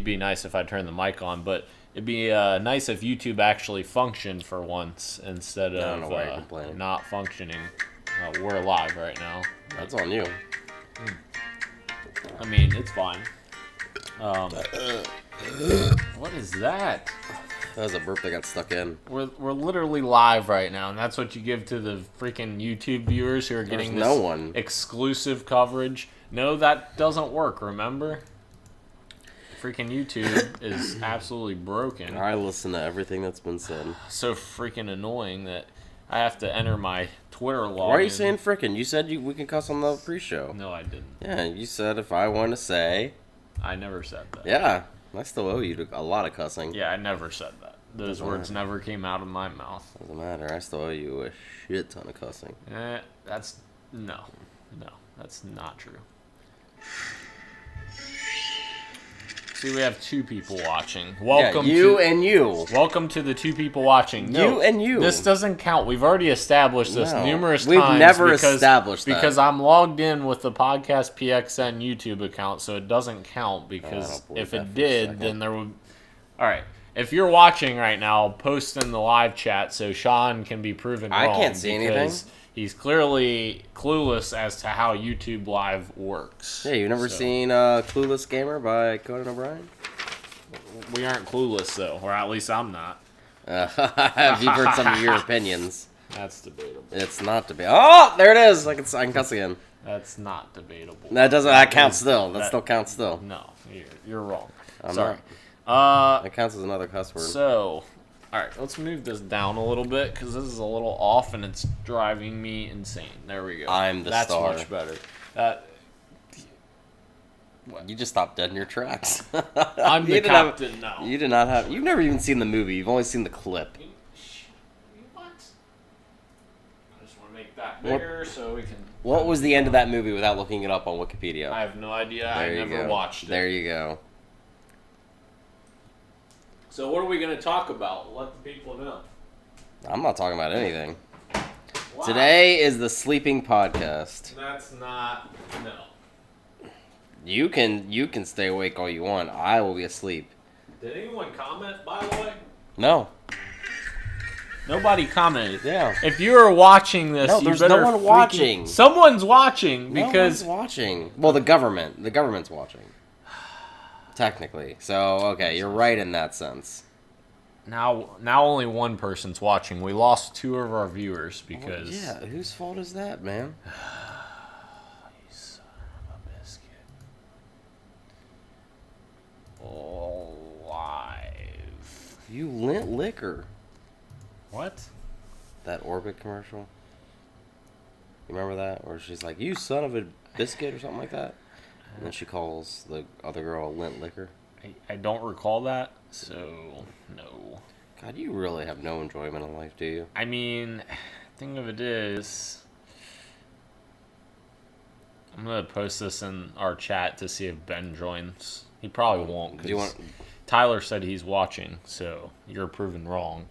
be nice if I turned the mic on, but it'd be nice if YouTube actually functioned for once instead of not functioning. We're live right now. That's on you. I mean, it's fine. What is that? That was a burp that got stuck in. We're literally live right now, and that's what you give to the freaking YouTube viewers who are getting this exclusive coverage. No, that doesn't work, remember? Freaking YouTube is absolutely broken. I listen to everything that's been said. So freaking annoying that I have to enter my Twitter login. Why are you saying frickin'? You said we can cuss on the pre-show. No, I didn't. Yeah, you said if I want to say... I never said that. Yeah, I still owe you a lot of cussing. Yeah, I never said that. Those words never came out of my mouth. Doesn't matter. I still owe you a shit ton of cussing. That's... No, that's not true. See, we have 2 people watching. Welcome and you. Welcome to the 2 people watching. No, you and you. This doesn't count. We've already established this numerous times. We've never established that. Because I'm logged in with the Podcast PXN YouTube account, so it doesn't count. Because if it did, then there would... All right. If you're watching right now, post in the live chat so Sean can be proven wrong. I can't see anything. He's clearly clueless as to how YouTube Live works. Yeah, you've never seen Clueless Gamer by Conan O'Brien? We aren't clueless, though. Or at least I'm not. Have you heard some of your opinions? That's debatable. It's not debatable. Oh, there it is. I can cuss again. That's not debatable. That counts still. That still counts still. No, you're wrong. I'm Sorry. That counts as another cuss word. So... All right, let's move this down a little bit because this is a little off and it's driving me insane. There we go. I'm the star. That's much better. You just stopped dead in your tracks. I'm the captain now. You did not have... You've never even seen the movie. You've only seen the clip. What? I just want to make that bigger so we can... What was the end of that movie without looking it up on Wikipedia? I have no idea. I never watched it. There you go. So what are we going to talk about? Let the people know. I'm not talking about anything. Wow. Today is the sleeping podcast. That's not... No. You can stay awake all you want. I will be asleep. Did anyone comment, by the way? No. Nobody commented. Yeah. If you are watching this, no, there's no one watching. Someone's watching because... No one's watching. Well, the government. The government's watching. Technically. So, okay, you're right in that sense. Now only one person's watching. We lost 2 of our viewers because... Yeah, whose fault is that, man? You son of a biscuit. Live. You lint liquor. What? That Orbit commercial. You remember that? Where she's like, you son of a biscuit or something like that? And then she calls the other girl lint liquor. I don't recall that, so no. God, you really have no enjoyment in life, do you? I mean, thing of it is, I'm going to post this in our chat to see if Ben joins. He probably won't, because Tyler said he's watching, so you're proven wrong.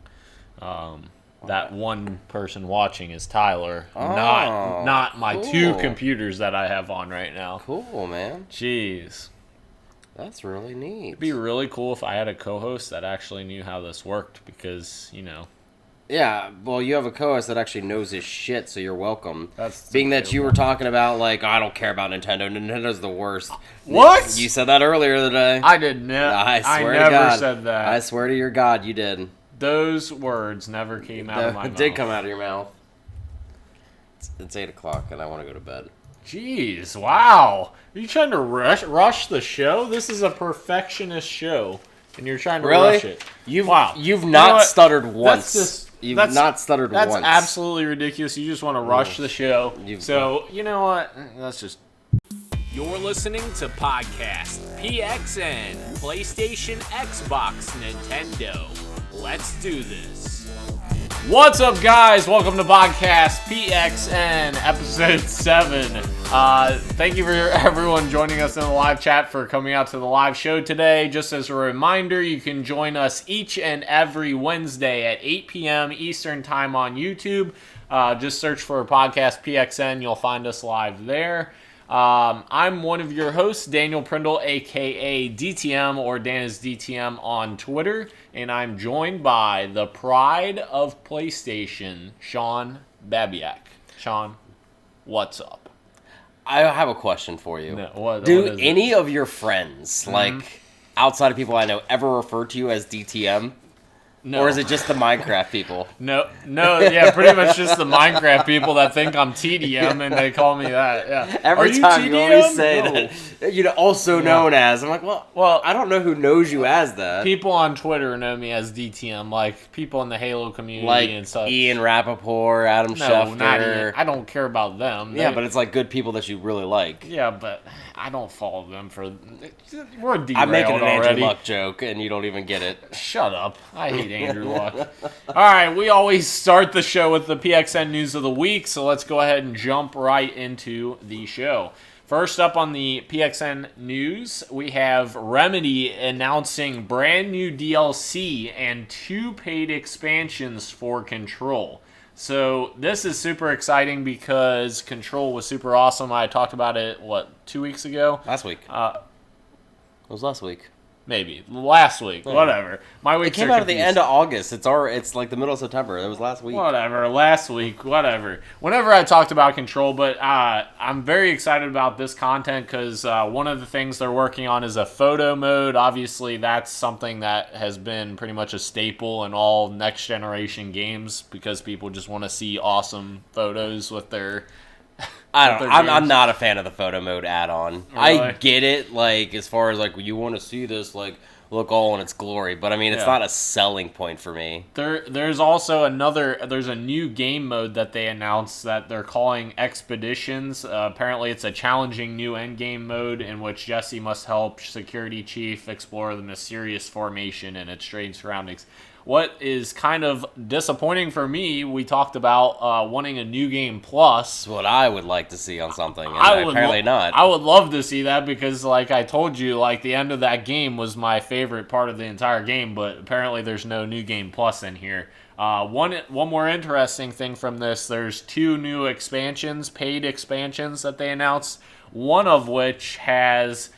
That one person watching is Tyler, not my 2 computers that I have on right now. Cool, man. Jeez. That's really neat. It'd be really cool if I had a co-host that actually knew how this worked because, you know. Yeah, well, you have a co-host that actually knows his shit, so you're welcome. That's being that you were talking about, like, I don't care about Nintendo. Nintendo's the worst. What? You said that earlier today. I did not. I never said that. I swear to your God, you did. Those words never came out of my mouth. It did come out of your mouth. It's 8 o'clock, and I want to go to bed. Jeez, wow. Are you trying to rush the show? This is a perfectionist show, and you're trying to rush it. You've not stuttered once. You've not stuttered once. That's absolutely ridiculous. You just want to rush the show. So, you know what? That's just... You're listening to Podcast PXN, PlayStation, Xbox, Nintendo. Let's do this. What's up, guys? Welcome to Podcast PXN, Episode 7. Thank you for everyone joining us in the live chat for coming out to the live show today. Just as a reminder, you can join us each and every Wednesday at 8 p.m. Eastern Time on YouTube. Just search for Podcast PXN. You'll find us live there. I'm one of your hosts, Daniel Prindle, a.k.a. DTM, or Dan is DTM on Twitter, and I'm joined by the pride of PlayStation, Sean Babiak. Sean, what's up? I have a question for you. No, what Do is any of your friends, like outside of people I know, ever refer to you as DTM? No. Or is it just the Minecraft people? No, yeah, pretty much just the Minecraft people that think I'm TDM and they call me that. Yeah. Every time you always say that, also known as. I'm like, well, I don't know who knows you as that. People on Twitter know me as DTM, like people in the Halo community like and stuff. Ian Rappaport, Adam Schefter. Not Ian. I don't care about them. Yeah, but it's like good people that you really like. Yeah, but I don't follow them for. We're derailed I'm making an already. Andrew Luck joke, and you don't even get it. Shut up. I hate Andrew Luck. All right, we always start the show with the PXN news of the week, so let's go ahead and jump right into the show. First up on the PXN news, we have Remedy announcing brand new DLC and 2 paid expansions for Control. So this is super exciting because Control was super awesome. I talked about it, 2 weeks ago? Last week. It was last week. Maybe. Last week. Yeah. Whatever. My weeks It came out at the end of August. It's like the middle of September. It was last week. Whatever. Last week. Whatever. Whenever I talked about Control, but I'm very excited about this content because one of the things they're working on is a photo mode. Obviously, that's something that has been pretty much a staple in all next-generation games because people just want to see awesome photos with their... I'm not a fan of the photo mode add-on. Really? I get it, like, as far as, like, you want to see this, like, look all in its glory. But, I mean, it's not a selling point for me. There's also there's a new game mode that they announced that they're calling Expeditions. Apparently, it's a challenging new endgame mode in which Jesse must help Security Chief explore the mysterious formation and its strange surroundings. What is kind of disappointing for me, we talked about wanting a new game plus. That's what I would like to see on something, and apparently not. I would love to see that because, like I told you, like the end of that game was my favorite part of the entire game, but apparently there's no new game plus in here. One more interesting thing from this, there's 2 new expansions, paid expansions that they announced, one of which has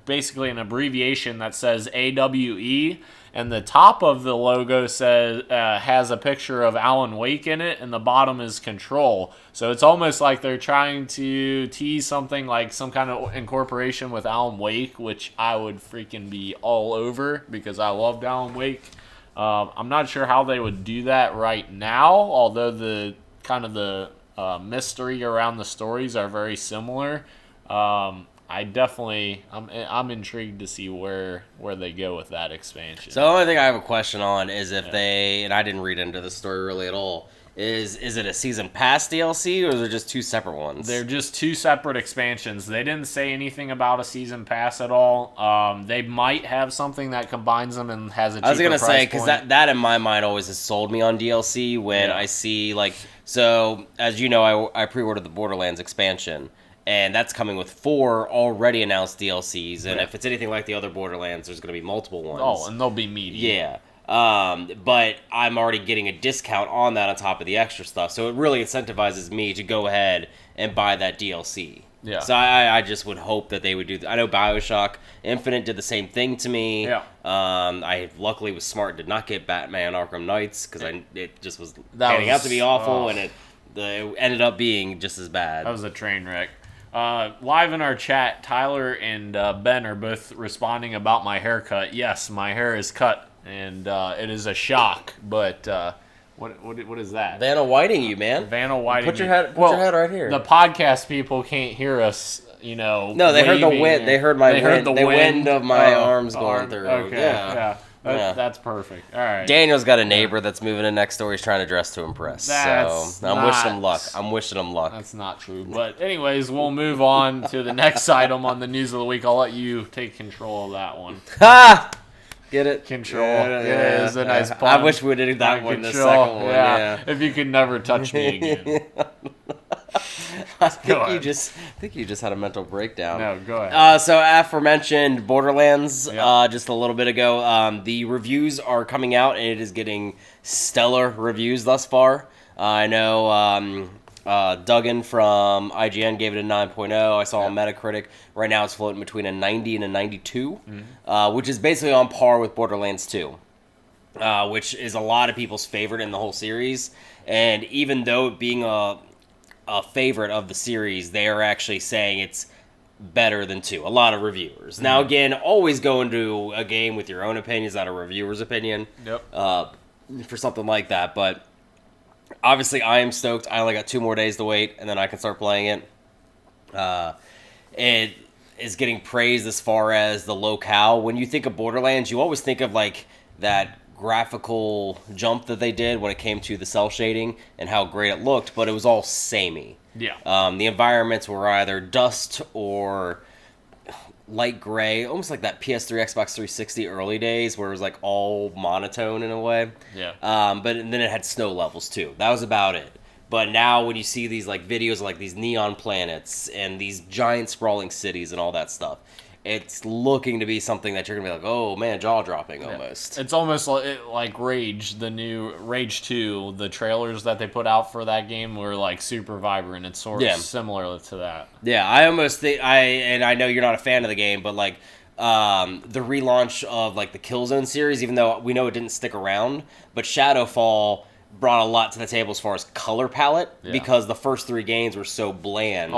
basically an abbreviation that says AWE. And the top of the logo has a picture of Alan Wake in it, and the bottom is Control. So it's almost like they're trying to tease something like some kind of incorporation with Alan Wake, which I would freaking be all over because I loved Alan Wake. I'm not sure how they would do that right now, although the kind of the mystery around the stories are very similar. I'm intrigued to see where they go with that expansion. So the only thing I have a question on is if they, and I didn't read into the story really at all, is it a season pass DLC or is it just 2 separate ones? They're just 2 separate expansions. They didn't say anything about a season pass at all. They might have something that combines them and has a cheaper price point. I was going to say, because that in my mind always has sold me on DLC when I see, like, so as you know, I pre-ordered the Borderlands expansion. And that's coming with 4 already announced DLCs. And if it's anything like the other Borderlands, there's going to be multiple ones. Oh, and they'll be meaty. Yeah. But I'm already getting a discount on that on top of the extra stuff. So it really incentivizes me to go ahead and buy that DLC. Yeah. So I just would hope that they would do that. I know BioShock Infinite did the same thing to me. Yeah. I luckily was smart and did not get Batman Arkham Knights because it just was panning out to be awful, and it ended up being just as bad. That was a train wreck. Live in our chat, Tyler and Ben are both responding about my haircut. Yes, my hair is cut, and it is a shock. But what is that? Vanna Whiting, you man. Vanna Whiting. Put your head right here. The podcast people can't hear us. No, they heard the wind. They heard the wind of my arms going through. Okay, yeah. That's perfect. All right. Daniel's got a neighbor that's moving in next door. He's trying to dress to impress. So I'm wishing him luck. That's not true. But anyways, we'll move on to the next item on the news of the week. I'll let you take control of that one. Ha! Get it? Control. Yeah, it's a nice pun. I wish we did that one. The second one. Yeah. If you could never touch me again. I think you just had a mental breakdown. No, go ahead. So aforementioned Borderlands just a little bit ago. The reviews are coming out, and it is getting stellar reviews thus far. I know Duggan from IGN gave it a 9.0. I saw on Metacritic. Right now it's floating between a 90 and a 92, which is basically on par with Borderlands 2, which is a lot of people's favorite in the whole series. And even though it being a favorite of the series, they are actually saying it's better than 2. A lot of reviewers. Now, again, always go into a game with your own opinions, not a reviewer's opinion. For something like that, but obviously, I am stoked. I only got 2 more days to wait, and then I can start playing it. It is getting praised as far as the locale. When you think of Borderlands, you always think of like that graphical jump that they did when it came to the cell shading and how great it looked, but it was all samey. Yeah. The environments were either dust or light gray, almost like that PS3, Xbox 360 early days where it was like all monotone in a way. Yeah. But then it had snow levels too. That was about it. But now when you see these like videos of like these neon planets and these giant sprawling cities and all that stuff, it's looking to be something that you're going to be like, oh man, jaw-dropping almost. It's almost like Rage, the new Rage 2, the trailers that they put out for that game were like super vibrant. It's sort of similar to that. Yeah, I almost think, and I know you're not a fan of the game, but like the relaunch of like the Killzone series, even though we know it didn't stick around, but Shadowfall brought a lot to the table as far as color palette because the first 3 games were so bland.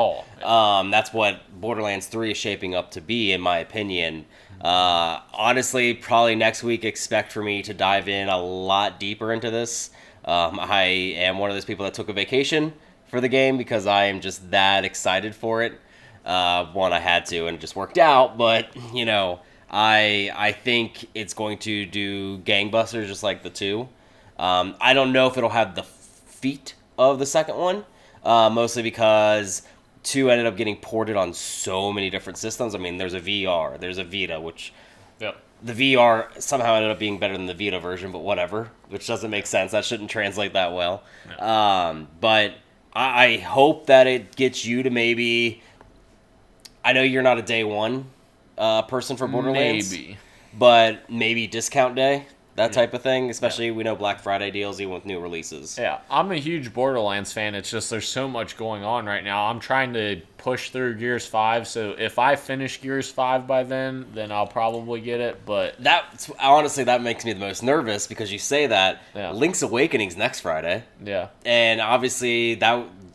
That's what Borderlands 3 is shaping up to be, in my opinion. Honestly, probably next week expect for me to dive in a lot deeper into this. I am one of those people that took a vacation for the game because I am just that excited for it. One, I had to, and it just worked out, but, you know, I think it's going to do gangbusters just like the 2. I don't know if it'll have the feat of the second one, mostly because 2 ended up getting ported on so many different systems. I mean, there's a VR, there's a Vita, which the VR somehow ended up being better than the Vita version, but whatever, which doesn't make sense. That shouldn't translate that well. But I hope that it gets you to maybe... I know you're not a day one person for Borderlands. Maybe. But maybe discount day. That type of thing, especially we know Black Friday deals even with new releases. Yeah, I'm a huge Borderlands fan. It's just there's so much going on right now. I'm trying to push through Gears 5, so if I finish Gears 5 by then I'll probably get it. But that's honestly, that makes me the most nervous because you say that. Link's Awakening's next Friday. Yeah. And obviously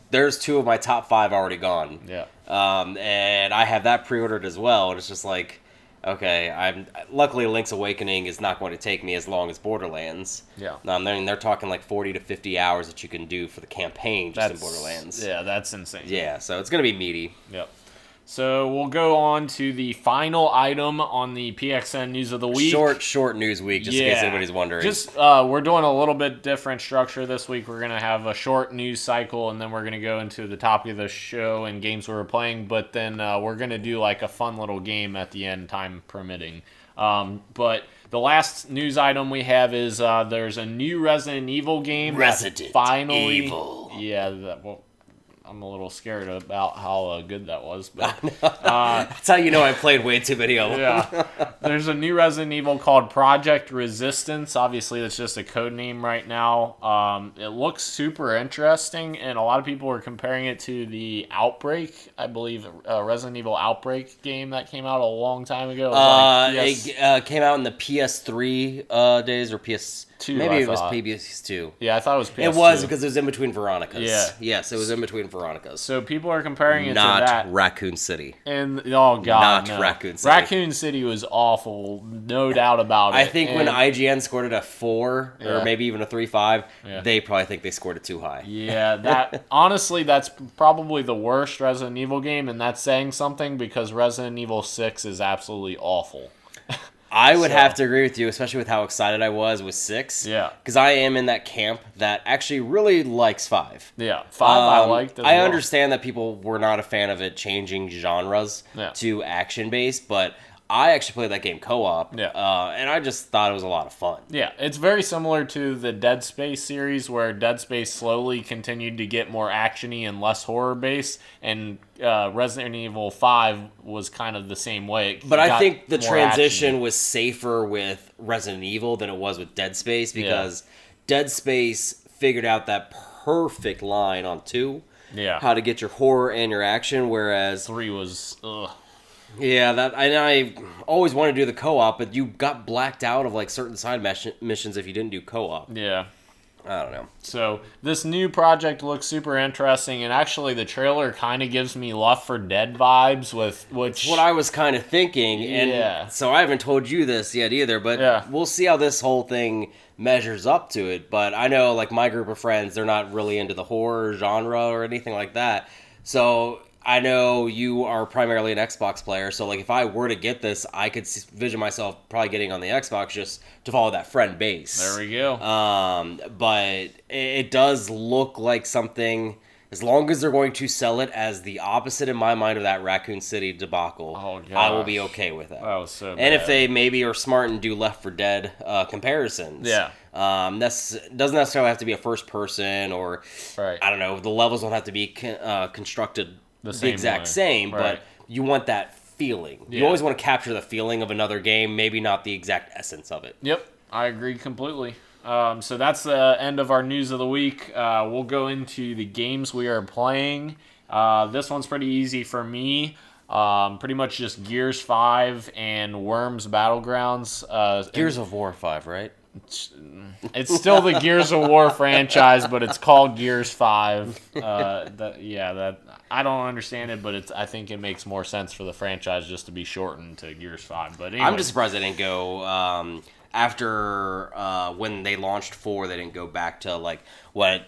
there's 2 of my top 5 already gone. Yeah. And I have that pre-ordered as well, and it's just like, okay, luckily Link's Awakening is not going to take me as long as Borderlands. Yeah. They're talking like 40 to 50 hours that you can do for the campaign in Borderlands. Yeah, that's insane. Yeah, so it's going to be meaty. Yep. So we'll go on to the final item on the PXN News of the Week. Short news week, just in case anybody's wondering. We're doing a little bit different structure this week. We're going to have a short news cycle, and then we're going to go into the topic of the show and games we were playing. But then we're going to do like a fun little game at the end, time permitting. But the last news item we have is there's a new Resident Evil game. Evil. Yeah, I'm a little scared about how good that was. But that's how you know I played way too many of them. Yeah. There's a new Resident Evil called Project Resistance. Obviously, that's just a code name right now. It looks super interesting, and a lot of people are comparing it to the Outbreak, I believe, Resident Evil Outbreak game that came out a long time ago. It came out in the PS3 days or PS2. Maybe it was PS2. Yeah, I thought it was PS2. It was because it was in between Veronicas. Yeah. Yes, it was in between Veronicas. So people are comparing it to Not that. Raccoon City. And, oh, God, Not Raccoon City. Raccoon City was awful. No doubt about it. I think when IGN scored it a 4 or maybe even a 3.5, they probably think they scored it too high. Yeah, honestly, that's probably the worst Resident Evil game, and that's saying something because Resident Evil 6 is absolutely awful. I would have to agree with you, especially with how excited I was with 6. Yeah. Because I am in that camp that actually really likes 5. Yeah, 5 I liked as well. I understand that people were not a fan of it changing genres to action-based, but I actually played that game co-op, and I just thought it was a lot of fun. Yeah, it's very similar to the Dead Space series, where Dead Space slowly continued to get more action-y and less horror-based, and Resident Evil 5 was kind of the same way. But I think the transition was safer with Resident Evil than it was with Dead Space, because Dead Space figured out that perfect line on 2, how to get your horror and your action, whereas 3 was, ugh. Yeah, I always wanted to do the co-op, but you got blacked out of like certain side missions if you didn't do co-op. Yeah. I don't know. So this new project looks super interesting, and actually the trailer kind of gives me Left 4 Dead vibes which... It's what I was kind of thinking, and so I haven't told you this yet either, but we'll see how this whole thing measures up to it. But I know, like, my group of friends, they're not really into the horror genre or anything like that. So I know you are primarily an Xbox player, so like if I were to get this, I could vision myself probably getting on the Xbox just to follow that friend base. There we go. But it does look like something, as long as they're going to sell it as the opposite in my mind of that Raccoon City debacle, I will be okay with that. That was so bad. And if they maybe are smart and do Left 4 Dead comparisons. Yeah. Doesn't necessarily have to be a first person or, I don't know, the levels don't have to be constructed the exact same, but you want that feeling. You always want to capture the feeling of another game, maybe not the exact essence of it. Yep, I agree completely. So that's the end of our news of the week. We'll go into the games we are playing. This one's pretty easy for me. Pretty much just Gears 5 and Worms Battlegrounds. Gears of War 5, right? It's still the Gears of War franchise, but it's called Gears 5. I don't understand it, but I think it makes more sense for the franchise just to be shortened to Gears 5. But anyway. I'm just surprised they didn't go after when they launched 4. They didn't go back to like what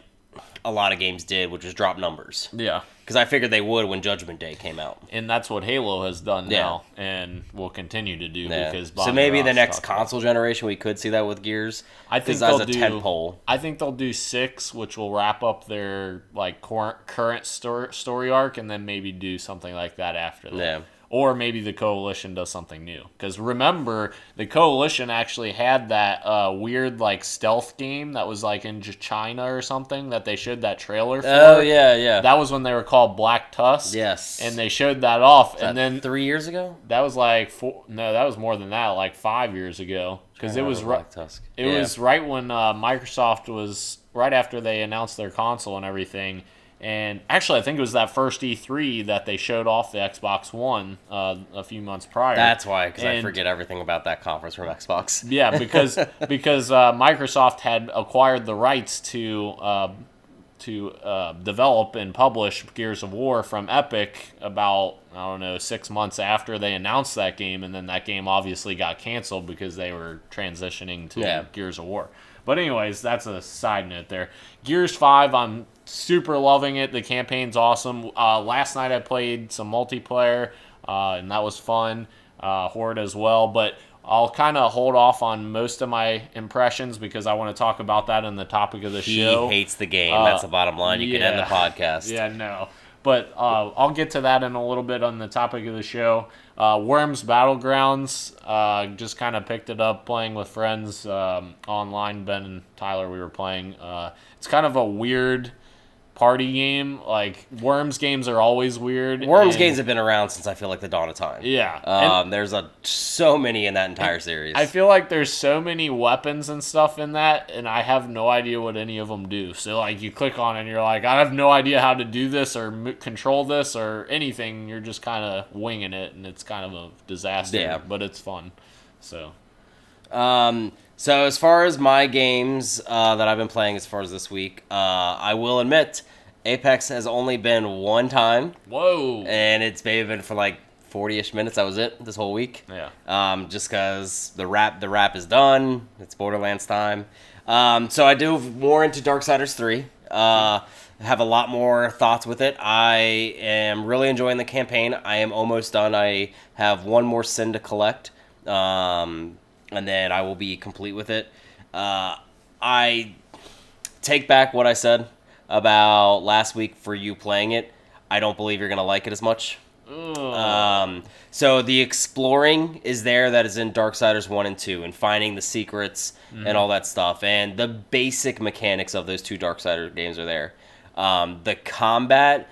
a lot of games did, which was drop numbers. Yeah. Because I figured they would when Judgment Day came out. And that's what Halo has done now and will continue to do. Because so maybe the next console generation we could see that with Gears. I think they'll do a tentpole. I think they'll do 6, which will wrap up their like current story arc, and then maybe do something like that after that. Yeah. Or maybe the Coalition does something new. Because remember, the Coalition actually had that weird like stealth game that was like in China or something that they showed that trailer for. Oh, yeah. That was when they were called Black Tusk. Yes. And they showed that off. And then 3 years ago? That was like that was more than that, like 5 years ago. Because it was Black Tusk. It was right when Microsoft was, right after they announced their console and everything. And actually, I think it was that first E3 that they showed off the Xbox One a few months prior. That's why, because I forget everything about that conference from Xbox. Yeah, because Microsoft had acquired the rights to develop and publish Gears of War from Epic about, 6 months after they announced that game, and then that game obviously got canceled because they were transitioning to Gears of War. But anyways, that's a side note there. Gears 5, I'm super loving it. The campaign's awesome. Last night I played some multiplayer, and that was fun. Horde as well, but I'll kind of hold off on most of my impressions because I want to talk about that in the topic of the show. He hates the game. That's the bottom line. You can end the podcast. Yeah, no. But I'll get to that in a little bit on the topic of the show. Worms Battlegrounds, just kind of picked it up playing with friends online. Ben and Tyler, we were playing. It's kind of a weird party game. Like, Worms games are always weird. Worms games have been around since I feel like the dawn of time. Yeah. There's so many in that entire series. I feel like there's so many weapons and stuff in that, and I have no idea what any of them do. So, like, you click on it and you're like, I have no idea how to do this or control this or anything. You're just kind of winging it, and it's kind of a disaster, but it's fun. So as far as my games that I've been playing as far as this week, I will admit Apex has only been one time. Whoa. And it's maybe been for like 40-ish minutes. That was it this whole week. Yeah. Just because the rap is done. It's Borderlands time. So I dove more into Darksiders 3. Have a lot more thoughts with it. I am really enjoying the campaign. I am almost done. I have one more sin to collect. And then I will be complete with it. I take back what I said about last week for you playing it. I don't believe you're going to like it as much. So the exploring is there that is in Darksiders 1 and 2 and finding the secrets and all that stuff. And the basic mechanics of those two Darksiders games are there. The combat,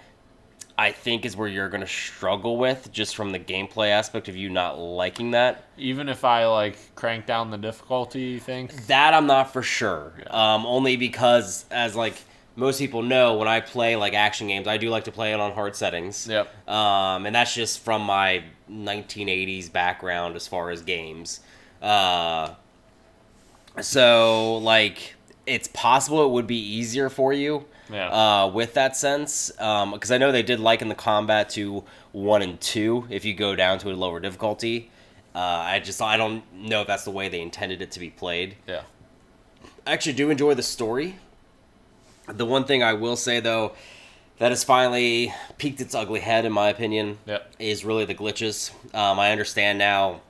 I think, is where you're going to struggle with, just from the gameplay aspect of you not liking that. Even if I, like, crank down the difficulty, you think? That I'm not for sure. Only because, as, like, most people know, when I play like action games, I do like to play it on hard settings. Yep. And that's just from my 1980s background as far as games. So like it's possible it would be easier for you. Yeah. With that sense, because I know they did liken the combat to 1 and 2 if you go down to a lower difficulty. I don't know if that's the way they intended it to be played. Yeah. I actually do enjoy the story. The one thing I will say, though, that has finally peaked its ugly head, in my opinion, is really the glitches. I understand now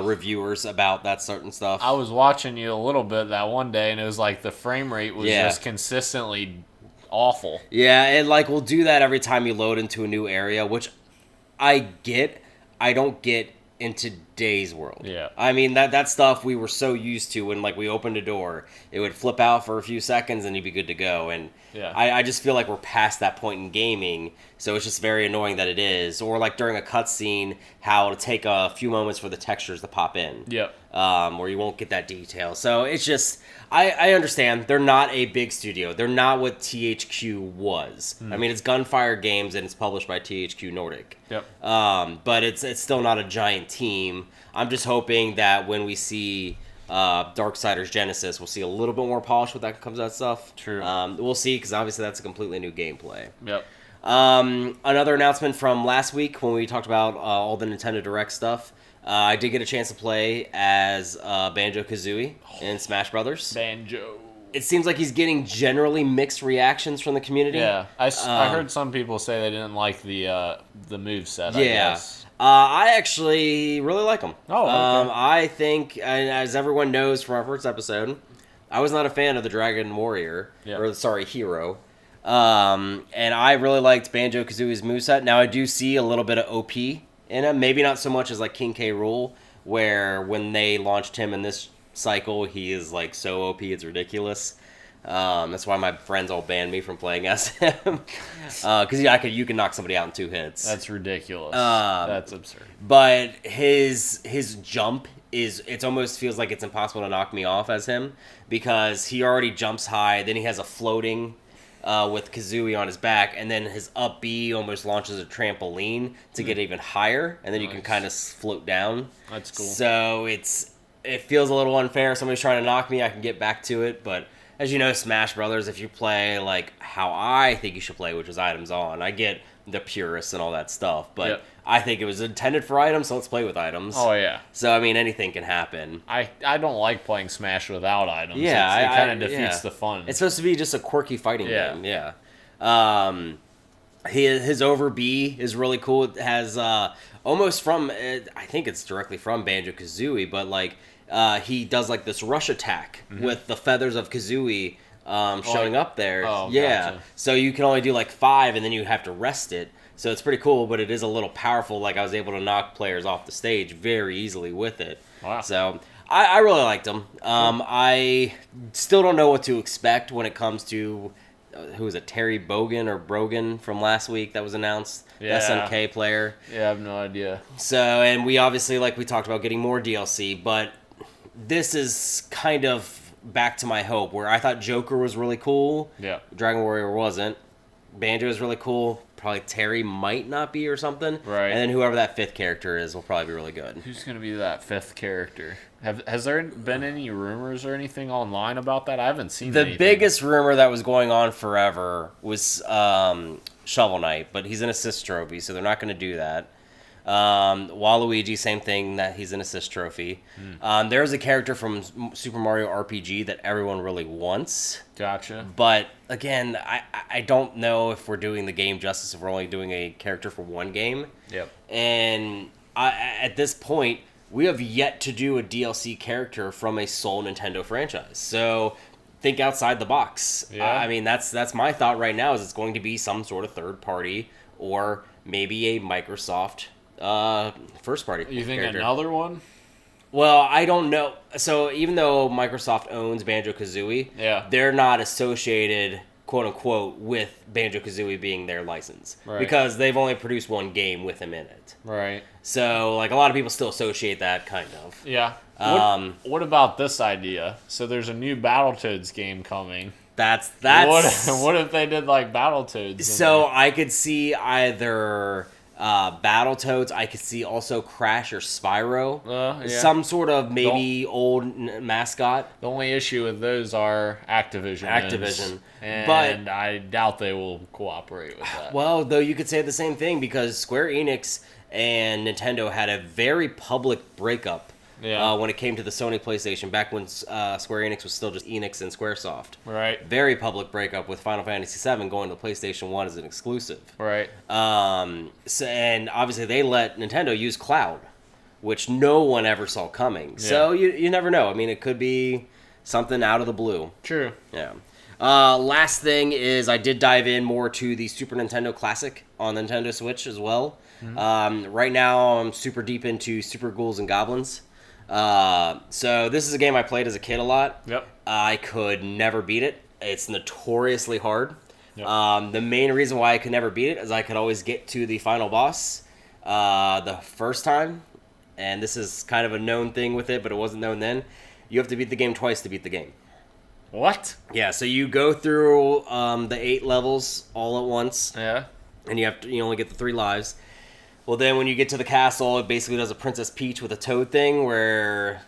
reviewers about that certain stuff. I was watching you a little bit that one day, and it was like the frame rate was just consistently awful. Yeah, it like will do that every time you load into a new area, which I get. I don't get in today's world. Yeah. I mean, that stuff we were so used to when like we opened a door, it would flip out for a few seconds and you'd be good to go. And I just feel like we're past that point in gaming, so it's just very annoying that it is. Or like during a cutscene, how it'll take a few moments for the textures to pop in. Yep. Or you won't get that detail. So it's just, I understand. They're not a big studio. They're not what THQ was. I mean, it's Gunfire Games and it's published by THQ Nordic. Yep. But it's still not a giant team. I'm just hoping that when we see Darksiders Genesis, we'll see a little bit more polish when that comes out stuff. True. We'll see, because obviously that's a completely new gameplay. Yep. Another announcement from last week when we talked about all the Nintendo Direct stuff. I did get a chance to play as Banjo-Kazooie in Smash Brothers. Banjo. It seems like he's getting generally mixed reactions from the community. Yeah, I heard some people say they didn't like the moveset, I guess. I actually really like him. Oh, okay. I think, and as everyone knows from our first episode, I was not a fan of the Dragon Warrior, Hero. And I really liked Banjo-Kazooie's moveset. Now, I do see a little bit of OP in him. Maybe not so much as like King K. Rool, where when they launched him in this cycle, he is like so OP, it's ridiculous. That's why my friends all banned me from playing as him. Because you can knock somebody out in 2 hits. That's ridiculous. That's absurd. But his jump it almost feels like it's impossible to knock me off as him, because he already jumps high, then he has a floating with Kazooie on his back, and then his up B almost launches a trampoline to get even higher, and then you can kind of float down. That's cool. So it feels a little unfair. Somebody's trying to knock me, I can get back to it, but as you know, Smash Brothers, if you play like how I think you should play, which is items on, I get the purists and all that stuff, but I think it was intended for items, so let's play with items. Oh, yeah. So, I mean, anything can happen. I don't like playing Smash without items. Yeah. It kind of defeats the fun. It's supposed to be just a quirky fighting game, His over B is really cool. It has almost from, I think it's directly from Banjo-Kazooie, but like he does like this rush attack with the feathers of Kazooie showing up there. Oh, yeah. gotcha. So you can only do like 5 and then you have to rest it. So it's pretty cool, but it is a little powerful. Like I was able to knock players off the stage very easily with it. Wow. So I really liked him. I still don't know what to expect when it comes to who was it, Terry Brogan from last week that was announced, the SNK player. Yeah, I have no idea. So, and we obviously, like we talked about, getting more DLC, but this is kind of back to my hope, where I thought Joker was really cool. Yeah. Dragon Warrior wasn't. Banjo is really cool. Probably Terry might not be or something. Right. And then whoever that 5th character is will probably be really good. Who's going to be that 5th character? Has there been any rumors or anything online about that? I haven't seen anything. The biggest rumor that was going on forever was Shovel Knight, but he's an assist trophy, so they're not going to do that. Waluigi, same thing, that he's an assist trophy. There's a character from Super Mario RPG that everyone really wants. Gotcha. But again, I don't know if we're doing the game justice if we're only doing a character for one game. Yep. And at this point, we have yet to do a DLC character from a sole Nintendo franchise. So think outside the box. Yeah. I mean, that's my thought right now, is it's going to be some sort of third party or maybe a Microsoft first party. You think character. Another one? Well, I don't know. So even though Microsoft owns Banjo-Kazooie, they're not associated, quote unquote, with Banjo-Kazooie being their license. Right. Because they've only produced one game with him in it. Right. So like a lot of people still associate that, kind of. Yeah. What about this idea? So there's a new Battletoads game coming. That's What if they did like Battletoads? So I could see either Battletoads. I could see also Crash or Spyro. Yeah. Some sort of maybe old mascot. The only issue with those are Activision. And I doubt they will cooperate with that. Well, though you could say the same thing because Square Enix and Nintendo had a very public breakup. Yeah. When it came to the Sony PlayStation, back when Square Enix was still just Enix and Squaresoft. Right. Very public breakup with Final Fantasy VII going to PlayStation 1 as an exclusive. Right. And obviously they let Nintendo use Cloud, which no one ever saw coming. Yeah. So you never know. I mean, it could be something out of the blue. True. Yeah. Last thing is I did dive in more to the Super Nintendo Classic on Nintendo Switch as well. Mm-hmm. Right now I'm super deep into Super Ghouls and Goblins. So this is a game I played as a kid a lot. Yep. I could never beat it. It's notoriously hard. Yep. The main reason why I could never beat it is I could always get to the final boss the first time. And this is kind of a known thing with it, but it wasn't known then. You have to beat the game twice to beat the game. What? Yeah, so you go through the 8 levels all at once. Yeah. And you only get the 3 lives. Well, then when you get to the castle, it basically does a Princess Peach with a toad thing where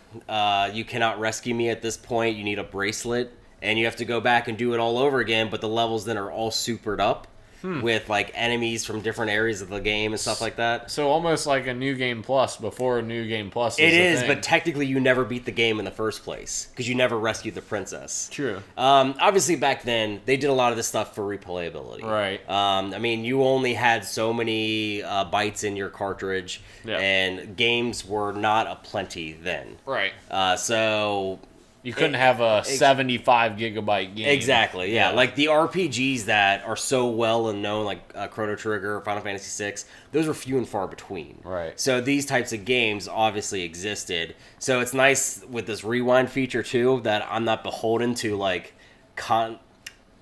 you cannot rescue me at this point. You need a bracelet, and you have to go back and do it all over again, but the levels then are all supered up with, like, enemies from different areas of the game and stuff like that. So almost like a New Game Plus before New Game Plus It is, but technically you never beat the game in the first place because you never rescued the princess. True. Obviously, back then, they did a lot of this stuff for replayability. Right. I mean, you only had so many bytes in your cartridge, and games were not aplenty then. Right. So... You couldn't have a 75 gigabyte game. Exactly, yeah. Like the RPGs that are so well and known, like Chrono Trigger, Final Fantasy VI, those were few and far between. Right. So these types of games obviously existed. So it's nice with this rewind feature too that I'm not beholden to like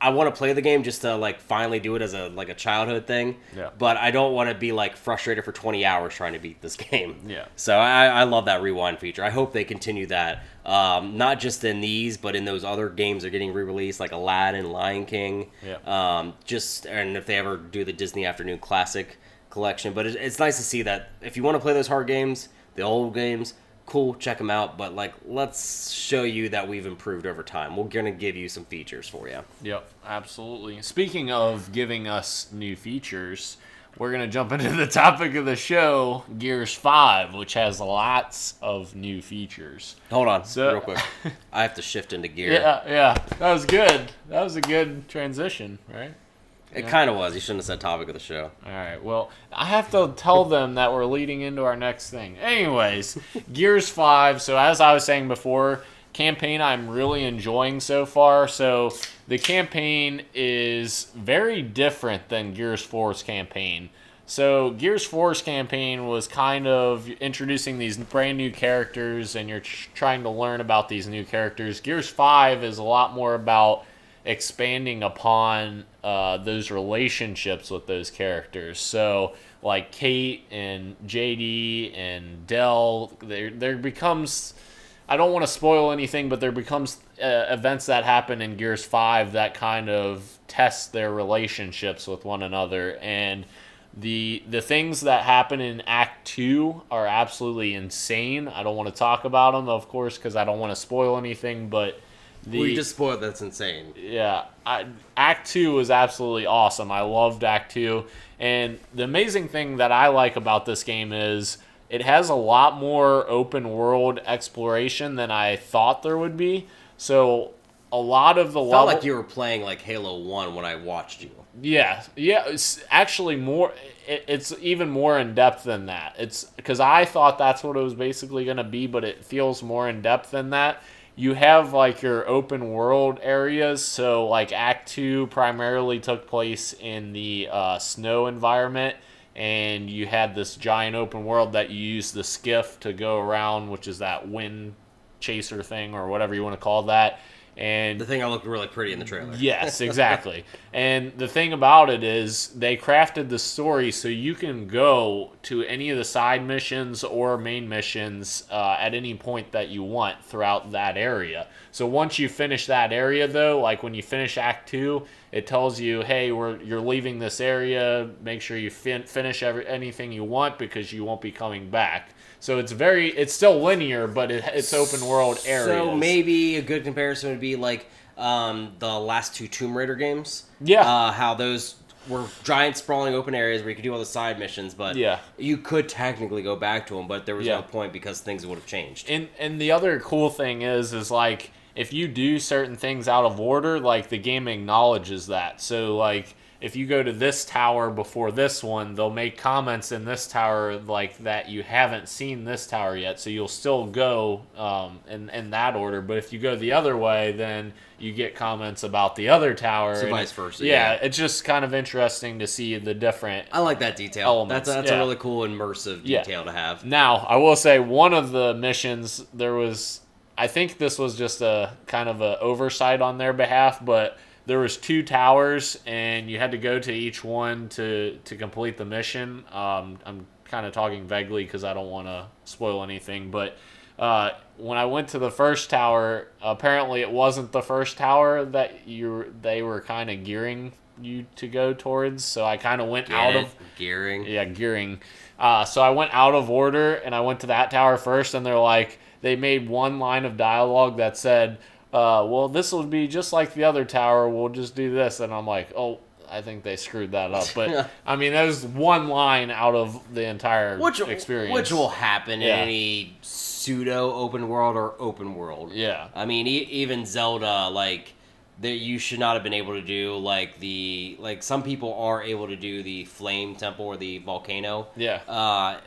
I want to play the game just to like finally do it as a childhood thing. Yeah. But I don't want to be like frustrated for 20 hours trying to beat this game. Yeah. So I love that rewind feature. I hope they continue that. Not just in these, but in those other games that are getting re-released, like Aladdin, Lion King. Yeah. And if they ever do the Disney Afternoon Classic collection. But it's nice to see that if you want to play those hard games, the old games, cool, check them out. But like, let's show you that we've improved over time. We're gonna give you some features for you. Yep, absolutely. Speaking of giving us new features, we're going to jump into the topic of the show, Gears 5, which has lots of new features. Hold on, real quick. I have to shift into gear. Yeah. That was good. That was a good transition, right? It kind of was. You shouldn't have said topic of the show. All right. Well, I have to tell them that we're leading into our next thing. Anyways, Gears 5. So as I was saying before, campaign I'm really enjoying so far. So the campaign is very different than Gears 4's campaign. So Gears 4's campaign was kind of introducing these brand new characters and you're trying to learn about these new characters. Gears 5 is a lot more about expanding upon those relationships with those characters. So like Kate and JD and Dell, there becomes... I don't want to spoil anything, but there becomes events that happen in Gears 5 that kind of test their relationships with one another. And the things that happen in Act 2 are absolutely insane. I don't want to talk about them, of course, because I don't want to spoil anything, but... We just spoiled that's insane. Yeah. Act 2 was absolutely awesome. I loved Act 2. And the amazing thing that I like about this game is... it has a lot more open world exploration than I thought there would be. So a lot of the level... felt like you were playing like Halo 1 when I watched you. Yeah. It's actually more... It's even more in depth than that. It's because I thought that's what it was basically going to be, but it feels more in depth than that. You have like your open world areas. So like Act 2 primarily took place in the snow environment. And you had this giant open world that you use the skiff to go around, which is that wind chaser thing or whatever you want to call that. And the thing that looked really pretty in the trailer. Yes, exactly. And the thing about it is they crafted the story so you can go to any of the side missions or main missions at any point that you want throughout that area. So once you finish that area, though, like when you finish Act 2, it tells you, hey, you're leaving this area. Make sure you finish anything you want because you won't be coming back. So it's still linear, but it's open world areas. So maybe a good comparison would be like the last 2 Tomb Raider games. Yeah. How those were giant sprawling open areas where you could do all the side missions, but you could technically go back to them, but there was no point because things would have changed. And the other cool thing is like if you do certain things out of order, like the game acknowledges that. So like if you go to this tower before this one, they'll make comments in this tower like that you haven't seen this tower yet, so you'll still go in that order. But if you go the other way, then you get comments about the other tower. So vice versa. Yeah, it's just kind of interesting to see the different I like that detail. Elements. That's a really cool immersive detail to have. Now, I will say one of the missions, I think this was just a kind of an oversight on their behalf, but there was 2 towers, and you had to go to each one to complete the mission. I'm kind of talking vaguely because I don't want to spoil anything, but when I went to the first tower, apparently it wasn't the first tower that they were kind of gearing you to go towards, so I kind of went gearing. Yeah, gearing. So I went out of order, and I went to that tower first, and they made one line of dialogue that said, well, this will be just like the other tower. We'll just do this. And I'm like, oh, I think they screwed that up. But, I mean, that was one line out of the entire experience. Which will happen in any pseudo-open world or open world. Yeah. I mean, even Zelda, that you should not have been able to do some people are able to do the flame temple or the volcano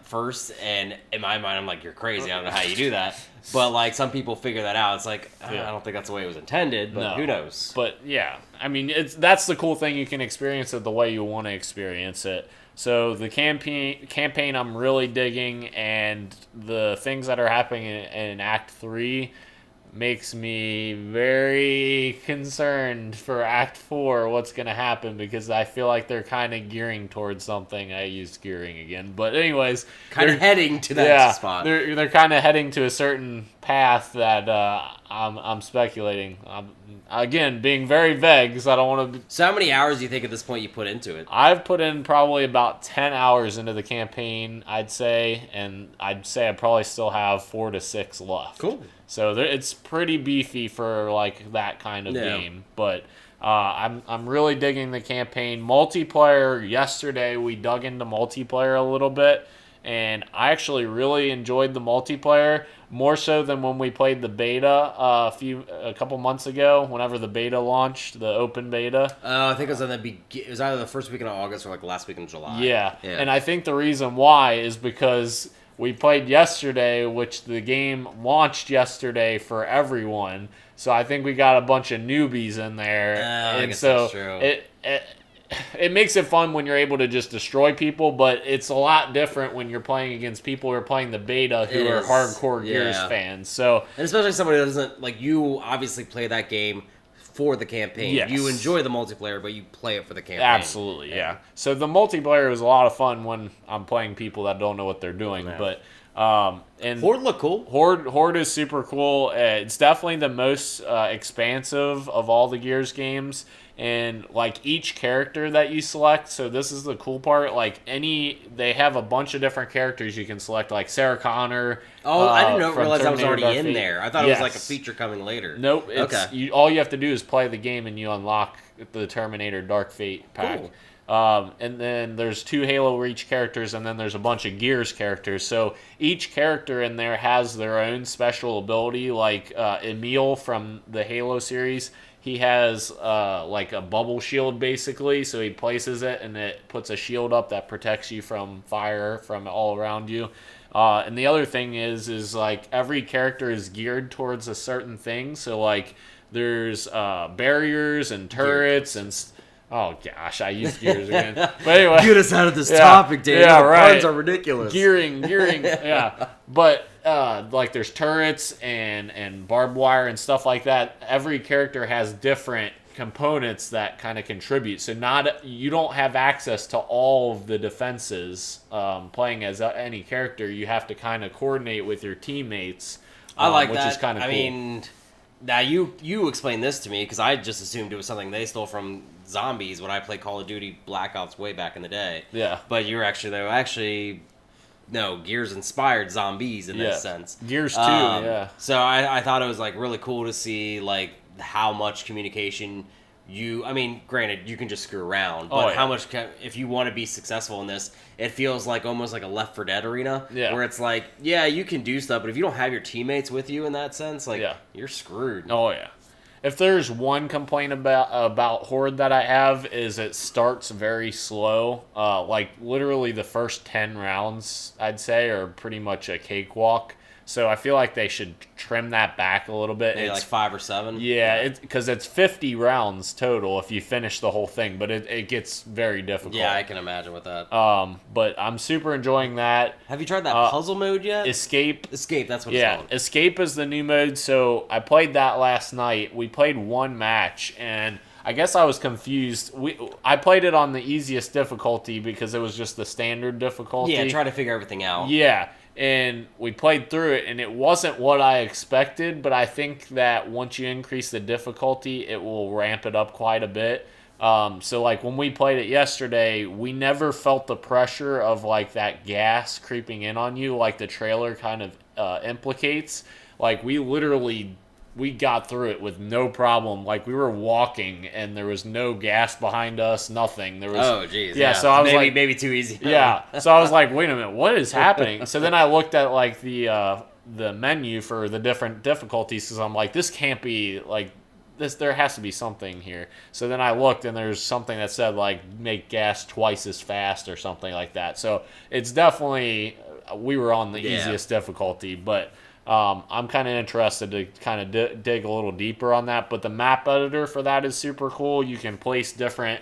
first, and in my mind I'm like, you're crazy, I don't know how you do that, but some people figure that out. It's like I don't think that's the way it was intended, but who knows. But I mean, that's the cool thing, you can experience it the way you want to experience it. So the campaign I'm really digging, and the things that are happening in Act 3 makes me very concerned for Act 4, what's going to happen, because I feel like they're kind of gearing towards something. I used gearing again. But anyways. Kind of heading to that spot. They're kind of heading to a certain path that I'm speculating. Again, being very vague, because I don't want to... So how many hours do you think at this point you put into it? I've put in probably about 10 hours into the campaign, I'd say. And I'd say I probably still have 4 to 6 left. Cool. So it's pretty beefy for that kind of game, but I'm really digging the campaign. Multiplayer, yesterday we dug into multiplayer a little bit, and I actually really enjoyed the multiplayer, more so than when we played the beta a couple months ago, whenever the beta launched, the open beta. I think it was it was either the first weekend of August or last week in July. Yeah, and I think the reason why is because we played yesterday, which the game launched yesterday for everyone. So I think we got a bunch of newbies in there. I guess that's true. It makes it fun when you're able to just destroy people, but it's a lot different when you're playing against people who are playing the beta who are hardcore Gears fans. So, and especially somebody who doesn't, you obviously play that game for the campaign. Yes. You enjoy the multiplayer, but you play it for the campaign. Absolutely, yeah. So the multiplayer is a lot of fun when I'm playing people that don't know what they're doing. Yeah. But and Horde look cool. Horde is super cool. It's definitely the most expansive of all the Gears games. And each character that you select, so this is the cool part. They have a bunch of different characters you can select, like Sarah Connor. Oh, I didn't realize that was already in there. I thought it was a feature coming later. Nope. All you have to do is play the game and you unlock the Terminator Dark Fate pack. Cool. And then there's 2 Halo Reach characters, and then there's a bunch of Gears characters. So each character in there has their own special ability, like Emil from the Halo series. He has a bubble shield, basically, so he places it and it puts a shield up that protects you from fire from all around you. And the other thing is every character is geared towards a certain thing. So there's barriers and turrets and Oh gosh, I used Gears again. But anyway, get us out of this topic, Dave. Yeah, the right. puns are ridiculous. Gearing, yeah. But like there's turrets and barbed wire and stuff like that. Every character has different components that kind of contribute. So you don't have access to all of the defenses playing as any character. You have to kind of coordinate with your teammates. I like which that. is kind of cool. I mean, now you explained this to me because I just assumed it was something they stole from zombies when I played Call of Duty Black Ops way back in the day. Yeah. But no, Gears inspired zombies in that sense. Gears 2, yeah. So I thought it was like really cool to see like how much communication granted, you can just screw around, but how much, if you want to be successful in this, it feels like almost like a Left 4 Dead arena, where it's like, yeah, you can do stuff, but if you don't have your teammates with you in that sense, like, you're screwed. Oh, yeah. If there's one complaint about Horde that I have is it starts very slow. Like, literally the first 10 rounds, I'd say, are pretty much a cakewalk. So I feel like they should trim that back a little bit. Maybe like 5 or 7? Yeah, because it's 50 rounds total if you finish the whole thing, but it gets very difficult. Yeah, I can imagine with that. But I'm super enjoying that. Have you tried that puzzle mode yet? Escape, that's what it's called. Escape is the new mode, so I played that last night. We played one match, and I guess I was confused. I played it on the easiest difficulty because it was just the standard difficulty. Yeah, try to figure everything out. Yeah. And we played through it, and it wasn't what I expected, but I think that once you increase the difficulty, it will ramp it up quite a bit. So, like, when we played it yesterday, we never felt the pressure of, like, that gas creeping in on you, like the trailer kind of implicates. Like, we got through it with no problem. Like, we were walking, and there was no gas behind us, nothing. There was, oh, geez. Yeah, so I was maybe too easy. Yeah, so I was like, wait a minute, what is happening? So then I looked at, like, the menu for the different difficulties, because I'm like, this can't be, like, there has to be something here. So then I looked, and there's something that said, like, make gas twice as fast or something like that. So it's definitely, we were on the easiest difficulty, but I'm kind of interested to kind of dig a little deeper on that. But the map editor for that is super cool. You can place different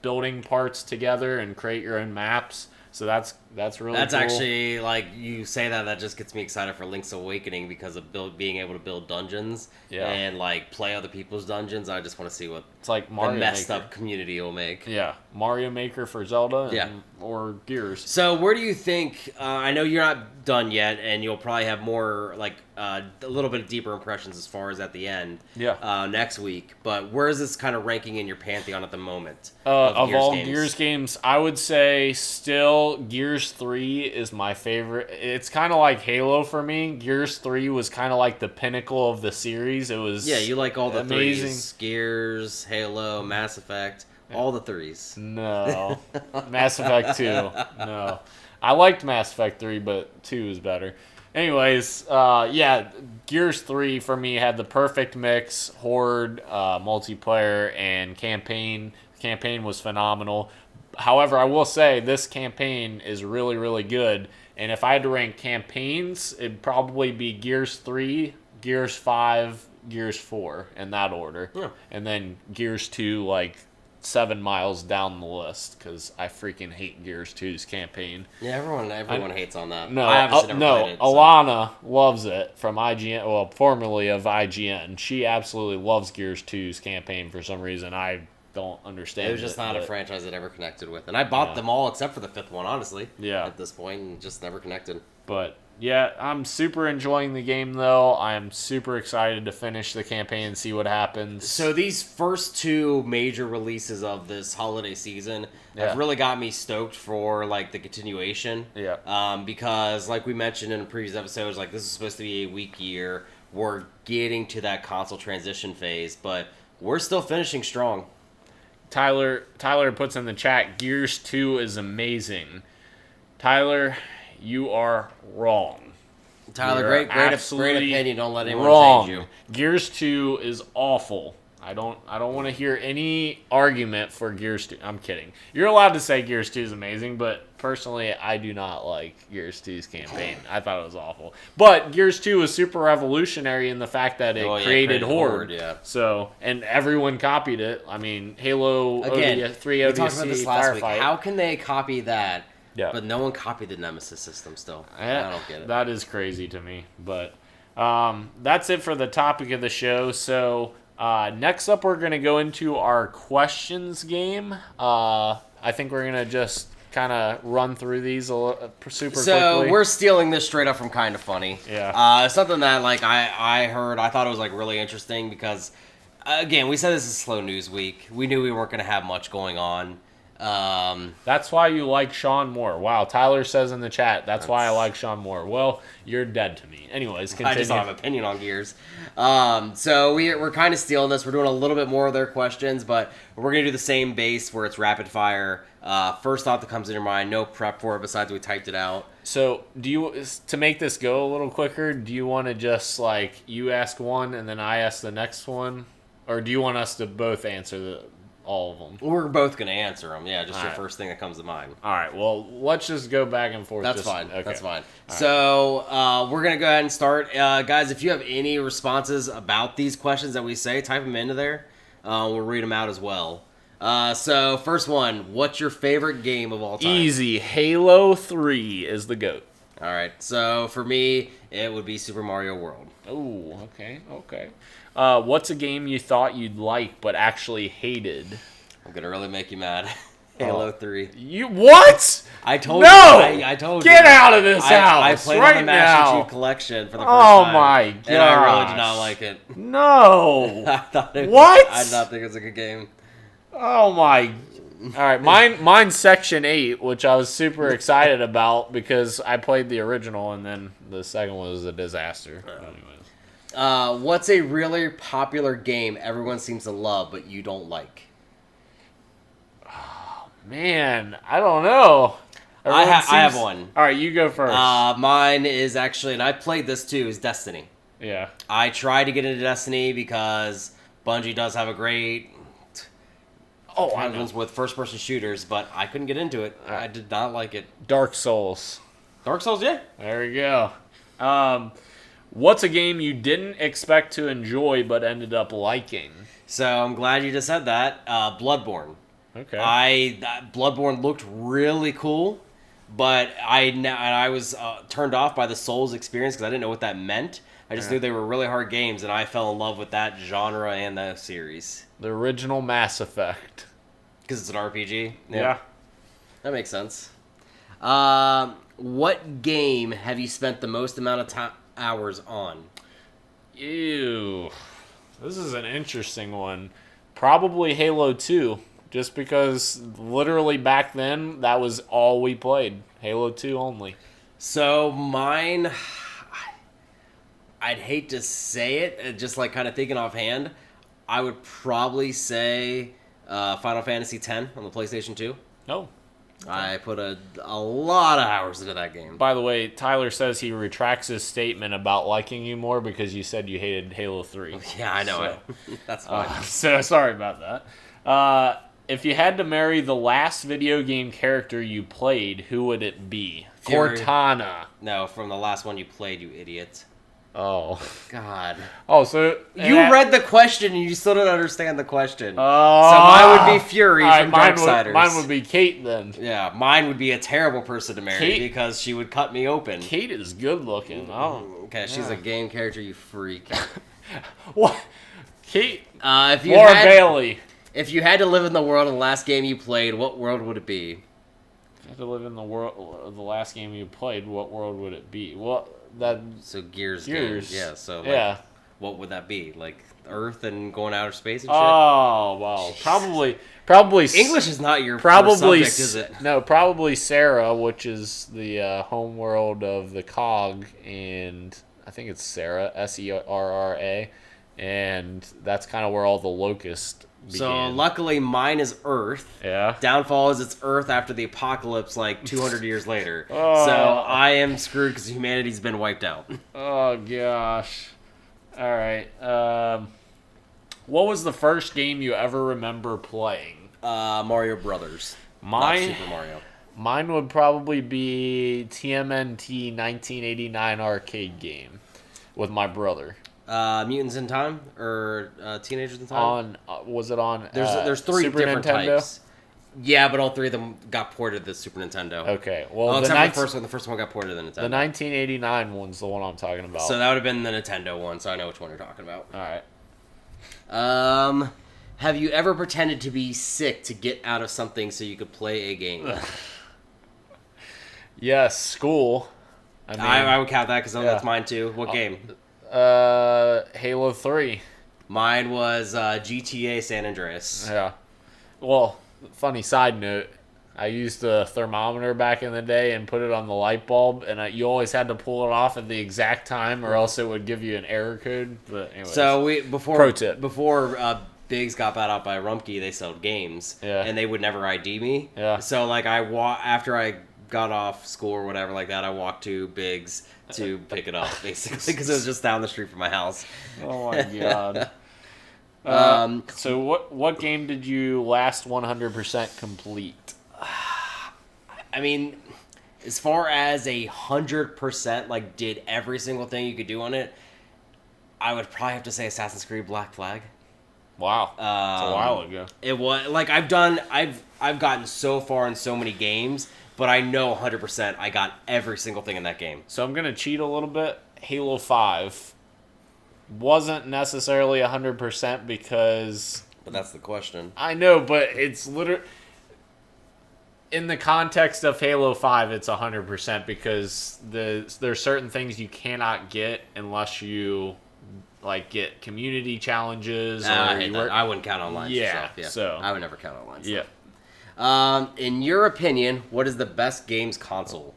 building parts together and create your own maps. So that's really that's cool. Actually, like, you say that just gets me excited for Link's Awakening because of being able to build dungeons and like play other people's dungeons. I just want to see what it's like Mario the messed Maker. Up community will make. Yeah, Mario Maker for Zelda or Gears. So where do you think, I know you're not done yet and you'll probably have more, like, a little bit deeper impressions as far as at the end next week, but where is this kind of ranking in your pantheon at the moment? Of all Gears games, I would say still Gears 3 is my favorite. It's kind of like Halo for me. Gears 3 was kind of like the pinnacle of the series. It was you like all the amazing. Threes. Gears, Halo, Mass Effect, all the threes. No. Mass Effect 2. No. I liked Mass Effect 3, but 2 is better. Anyways, Gears 3 for me had the perfect mix, Horde, multiplayer, and campaign. Campaign was phenomenal. However, I will say this campaign is really, really good. And if I had to rank campaigns, it'd probably be Gears 3, Gears 5, Gears 4 in that order. Yeah. And then Gears 2, like, 7 miles down the list because I freaking hate Gears 2's campaign. Yeah, everyone hates on that. No, I obviously never played it, Alana loves it from IGN. Well, formerly of IGN, she absolutely loves Gears 2's campaign for some reason. I don't understand. It was just not a franchise that ever connected with, and I bought them all except for the 5th one, honestly. Yeah. At this point, and just never connected. But yeah, I'm super enjoying the game, though. I'm super excited to finish the campaign and see what happens. So these first 2 major releases of this holiday season have really got me stoked for, like, the continuation. Yeah. Because, like we mentioned in previous episodes, like, this is supposed to be a weak year. We're getting to that console transition phase, but we're still finishing strong. Tyler puts in the chat, Gears 2 is amazing. Tyler, you are wrong. Tyler, great opinion. Don't let anyone wrong. change you. Gears 2 is awful. I don't want to hear any argument for Gears 2. I'm kidding. You're allowed to say Gears 2 is amazing, but personally, I do not like Gears 2's campaign. I thought it was awful. But Gears 2 was super revolutionary in the fact that it created Horde. Yeah. So, and everyone copied it. I mean, Halo Again, 3 we talked about this last week. Firefight. How can they copy that, Yeah. but no one copied the Nemesis system still? I don't get it. That is crazy to me. But that's it for the topic of the show. So next up, we're going to go into our questions game. I think we're going to just kind of run through these super quickly. So we're stealing this straight up from Kind of Funny. Yeah. Something that like I heard, I thought it was like really interesting because, again, we said this is slow news week. We knew we weren't going to have much going on. That's why you like Sean more. Wow, Tyler says in the chat, that's why I like Sean more. Well, you're dead to me. Anyways, continue. I just don't have an opinion on Gears. So we're kind of stealing this. We're doing a little bit more of their questions, but we're going to do the same base where it's rapid fire. First thought that comes in your mind, no prep for it besides we typed it out. So to make this go a little quicker, do you want to just like you ask one and then I ask the next one? Or do you want us to both answer all of them? We're both going to answer them. Yeah, just all your right. first thing that comes to mind. All right. Well, let's just go back and forth. That's fine. Okay. That's fine. All so we're going to go ahead and start. Guys, if you have any responses about these questions that we say, type them into there. We'll read them out as well. So first one, what's your favorite game of all time? Easy. Halo 3 is the GOAT. All right. So for me, it would be Super Mario World. Oh, okay. What's a game you thought you'd like but actually hated? I'm gonna really make you mad. Halo 3. You what? I told no! you. I told Get you. out of this house I played right on the Master now. Chief Collection for the first Oh time. my god! And I really did not like it. No. I thought it what? I did not think it was a good game. Oh my. All right, mine's Section 8, which I was super excited about because I played the original and then the second one was a disaster. Anyways. What's a really popular game everyone seems to love but you don't like? Oh, man, I don't know. I have one. All right, you go first. Mine is actually, and I played this too, is Destiny. Yeah. I tried to get into Destiny because Bungie does have a great with first-person shooters, but I couldn't get into it. I did not like it. Dark Souls. Dark Souls, yeah. There we go. What's a game you didn't expect to enjoy but ended up liking? So I'm glad you just said that. Bloodborne. Okay. Bloodborne looked really cool, but I was turned off by the Souls experience because I didn't know what that meant. I just knew they were really hard games, and I fell in love with that genre and the series. The original Mass Effect. Because it's an RPG? Yeah. That makes sense. What game have you spent the most amount of hours on? Ew. This is an interesting one. Probably Halo 2. Just because literally back then, that was all we played. Halo 2 only. So mine, I'd hate to say it, just like kind of thinking offhand, I would probably say Final Fantasy X on the PlayStation 2. Oh. Okay. I put a lot of hours into that game. By the way, Tyler says he retracts his statement about liking you more because you said you hated Halo 3. Yeah, I know it. That's fine. So sorry about that. If you had to marry the last video game character you played, who would it be? Fury. Cortana. No, from the last one you played, you idiot. Oh. God. Oh, so... You read the question and you still don't understand the question. Oh. So mine would be Fury from Darksiders. Mine would be Kate then. Yeah, mine would be a terrible person to marry because she would cut me open. Kate is good looking. Oh. Okay, she's a game character, you freak. What? Kate? If you Laura Bailey. If you had to live in the world of the last game you played, what world would it be? If you had to live in the world of the last game you played, what world would it be? Well, So Gears. Yeah, so yeah. What would that be? Like Earth and going outer space and shit? Oh, well, probably English is not your probably first subject, is it? No, probably Sarah, which is the home world of the COG, and I think it's Sarah, Serra, and that's kind of where all the locusts began. So luckily mine is Earth. Yeah. Downfall is it's Earth after the apocalypse like 200 years later. Oh. So I am screwed because humanity's been wiped out. Oh gosh. All right. What was the first game you ever remember playing? Mario Brothers. Not Super Mario. Mine would probably be TMNT 1989 arcade game with my brother. Mutants in Time or Teenagers in Time? Was it on? There's three Super different Nintendo? types. Yeah, but all three of them got ported to the Super Nintendo. Okay, well, except for the first one. The first one got ported to the Nintendo. The 1989 one's the one I'm talking about. So that would have been the Nintendo one. So I know which one you're talking about. All right. Have you ever pretended to be sick to get out of something so you could play a game? Yes, school. I would count that because that's mine too. What game? Halo 3. Mine was GTA San Andreas. Yeah. Well, funny side note, I used a thermometer back in the day and put it on the light bulb, and you always had to pull it off at the exact time or else it would give you an error code. But anyways, so pro tip. Before Biggs got bought out by Rumpke, they sold games, and they would never ID me. Yeah. So like after I got off school or whatever like that, I walked to Biggs to pick it up, basically, because it was just down the street from my house. Oh my god. So what game did you last 100% complete? I mean, as far as 100%, like did every single thing you could do on it, I would probably have to say Assassin's Creed Black Flag. Wow, that's a while ago. It was like I've gotten so far in so many games. But I know 100% I got every single thing in that game. So I'm going to cheat a little bit. Halo 5 wasn't necessarily 100% because... But that's the question. I know, but it's literally... In the context of Halo 5, it's 100% because there's certain things you cannot get unless you get community challenges. I wouldn't count online stuff. Yeah, so... I would never count online stuff. Yeah. In your opinion, what is the best games console?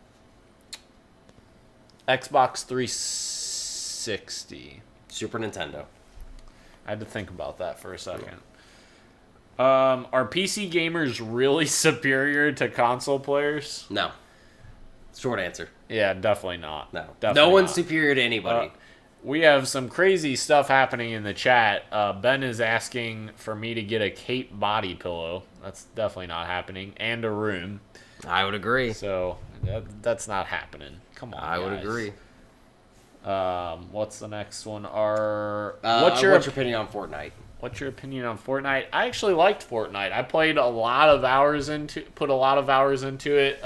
Xbox 360. Super Nintendo. I had to think about that for a second. Are PC gamers really superior to console players? No. Short answer. Yeah, definitely not. No. Definitely no one's not. superior to anybody. We have some crazy stuff happening in the chat. Ben is asking for me to get a cape body pillow. That's definitely not happening. And a room. I would agree. So that's not happening. Come on, I would agree. What's the next one? What's your opinion on Fortnite? What's your opinion on Fortnite? I actually liked Fortnite. I put a lot of hours into it.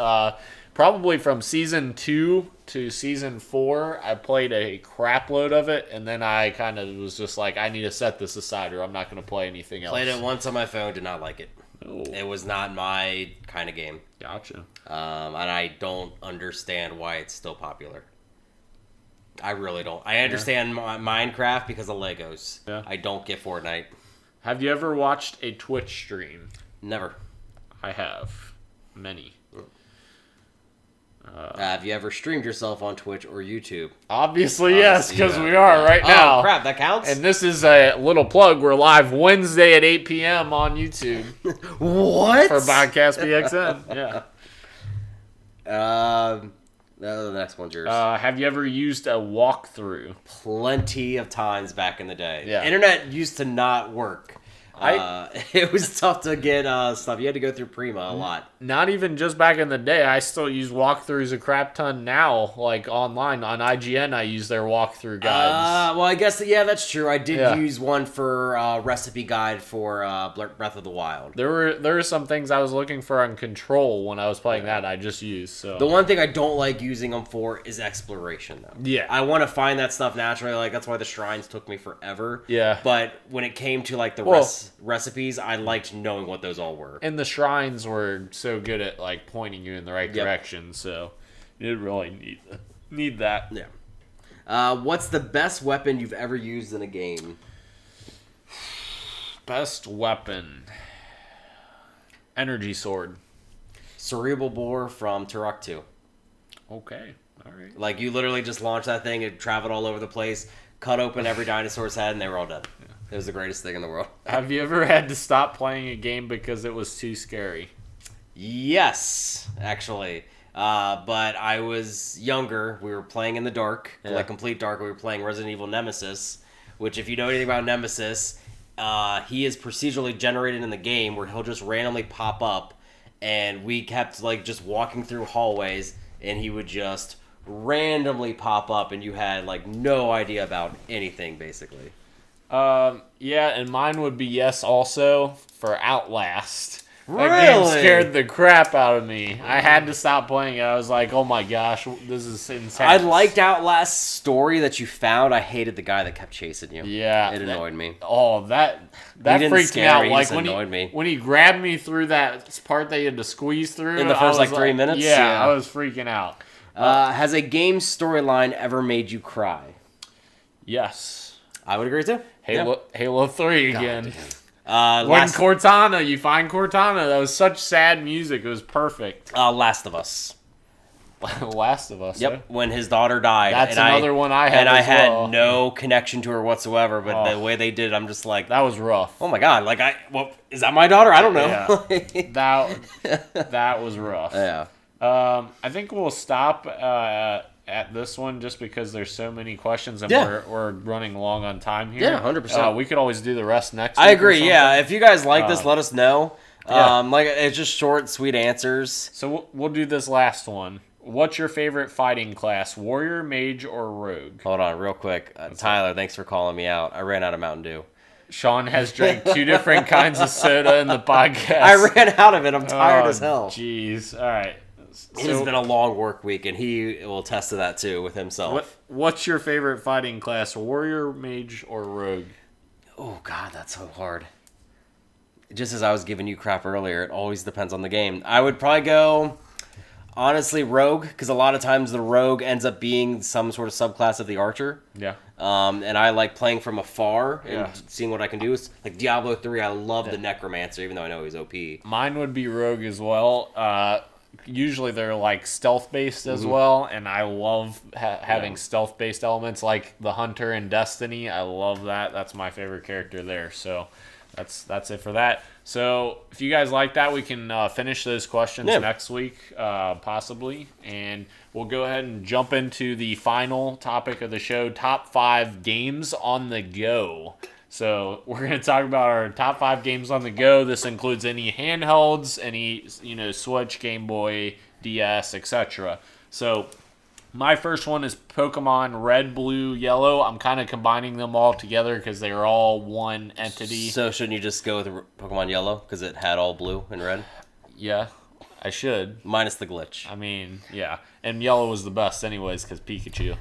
Probably from season 2 to season 4, I played a crap load of it, and then I kind of was just like, I need to set this aside, or I'm not going to play anything else. Played it once on my phone, did not like it. Oh. It was not my kind of game. Gotcha. And I don't understand why it's still popular. I really don't. I understand Minecraft because of Legos. Yeah. I don't get Fortnite. Have you ever watched a Twitch stream? Never. I have. Many. Have you ever streamed yourself on Twitch or YouTube? Obviously yes, because we are right now. Oh, crap, that counts? And this is a little plug. We're live Wednesday at 8 p.m. on YouTube. What? For Podcast PXN, yeah. No, the next one's yours. Have you ever used a walkthrough? Plenty of times back in the day. Yeah. Internet used to not work. It was tough to get stuff. You had to go through Prima a lot. Not even just back in the day. I still use walkthroughs a crap ton now. Like online on IGN, I use their walkthrough guides. Well, I guess that's true. I did use one for recipe guide for Breath of the Wild. There were some things I was looking for on Control when I was playing that. I just used. So the one thing I don't like using them for is exploration, though. Yeah, I want to find that stuff naturally. Like that's why the shrines took me forever. Yeah, but when it came to like the recipes, I liked knowing what those all were. And the shrines were so good at like pointing you in the right direction, so you didn't really need that. Yeah. What's the best weapon you've ever used in a game? Best weapon. Energy sword. Cerebral bore from Turok 2. Okay. All right. Like you literally just launched that thing, it traveled all over the place, cut open every dinosaur's head, and they were all dead. Yeah. It was the greatest thing in the world. Have you ever had to stop playing a game because it was too scary? Yes, actually. But I was younger. We were playing in the dark, like complete dark. We were playing Resident Evil Nemesis, which if you know anything about Nemesis, he is procedurally generated in the game where he'll just randomly pop up, and we kept like just walking through hallways, and he would just randomly pop up, and you had like no idea about anything basically. Yeah, and mine would be yes also for Outlast. Really? That game scared the crap out of me. I had to stop playing it. I was like, oh my gosh, this is intense. I liked Outlast's story that you found. I hated the guy that kept chasing you. Yeah. It annoyed me. Oh, that freaked me out. Like when he grabbed me through that part that you had to squeeze through. In the first like 3 minutes? Yeah, I was freaking out. Has a game storyline ever made you cry? Yes. I would agree too. Halo 3 again. When Cortana, you find Cortana. That was such sad music. It was perfect. Last of Us. Last of Us. Yep. Eh? When his daughter died. That's another one I had. And I had well. no connection to her whatsoever. But the way they did it, I'm just like, that was rough. Oh my god! Like is that my daughter? I don't know. Yeah. that was rough. Yeah. I think we'll stop at this one just because there's so many questions and we're running long on time here. Yeah, 100%. We could always do the rest next I week. agree. Yeah, if you guys like this, let us know. Yeah. Like it's just short, sweet answers. So we'll do this last one. What's your favorite fighting class? Warrior, Mage, or Rogue? Hold on, real quick. Tyler, thanks for calling me out. I ran out of Mountain Dew. Sean has drank 2 different kinds of soda in the podcast. I ran out of it. I'm tired as hell. Jeez. All right. It has been a long work week, and he will attest to that too with himself. What's your favorite fighting class? Warrior, Mage, or Rogue? Oh, God, that's so hard. Just as I was giving you crap earlier, it always depends on the game. I would probably go, honestly, Rogue, because a lot of times the Rogue ends up being some sort of subclass of the Archer. Yeah. And I like playing from afar and seeing what I can do. It's like Diablo 3, I love the Necromancer, even though I know he's OP. Mine would be Rogue as well. Usually they're like stealth-based as well, and I love having stealth-based elements like the Hunter in Destiny. I love that. That's my favorite character there. So that's it for that. So if you guys like that, we can finish those questions next week, possibly. And we'll go ahead and jump into the final topic of the show, top 5 games on the go. So we're going to talk about our top 5 games on the go. This includes any handhelds, any Switch, Game Boy, DS, etc. So my first one is Pokemon Red, Blue, Yellow. I'm kind of combining them all together because they are all one entity. So shouldn't you just go with Pokemon Yellow because it had all blue and red? Yeah, I should. Minus the glitch. I mean, yeah. And Yellow was the best anyways because Pikachu.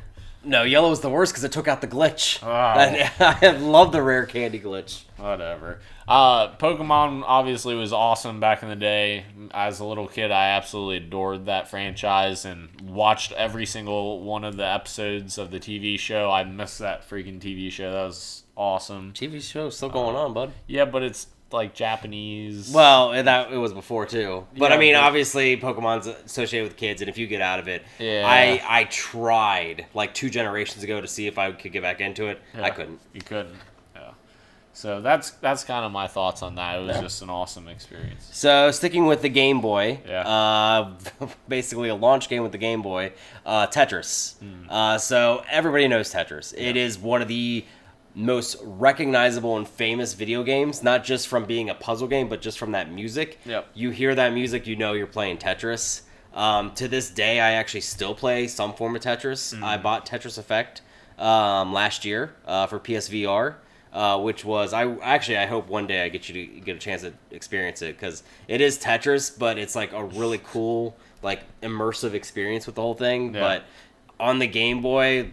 No, Yellow was the worst because it took out the glitch. Oh. I love the rare candy glitch. Whatever. Pokemon obviously was awesome back in the day. As a little kid, I absolutely adored that franchise and watched every single one of the episodes of the TV show. I missed that freaking TV show. That was awesome. TV show's still going on, bud. Yeah, but it's like Japanese. Well, it was before too. But I mean, obviously, Pokemon's associated with kids, and if you get out of it, I tried like 2 generations ago to see if I could get back into it. Yeah, I couldn't. You couldn't. Yeah. So that's kind of my thoughts on that. It was just an awesome experience. So sticking with the Game Boy, basically a launch game with the Game Boy, Tetris. So everybody knows Tetris. Yeah. It is one of the most recognizable and famous video games, not just from being a puzzle game, but just from that music. Yep. You hear that music, you know you're playing Tetris. To this day, I actually still play some form of Tetris. I bought Tetris Effect last year for PSVR, which was I hope one day I get you to get a chance to experience it because it is Tetris, but it's like a really cool, like immersive experience with the whole thing. Yeah. But on the Game Boy,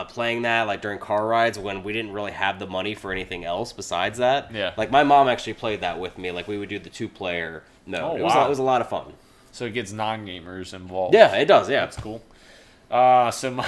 playing that like during car rides when we didn't really have the money for anything else besides that. Yeah. Like my mom actually played that with me. Like we would do the 2-player. It was a lot of fun. So it gets non-gamers involved. Yeah, it does. Yeah, that's cool. So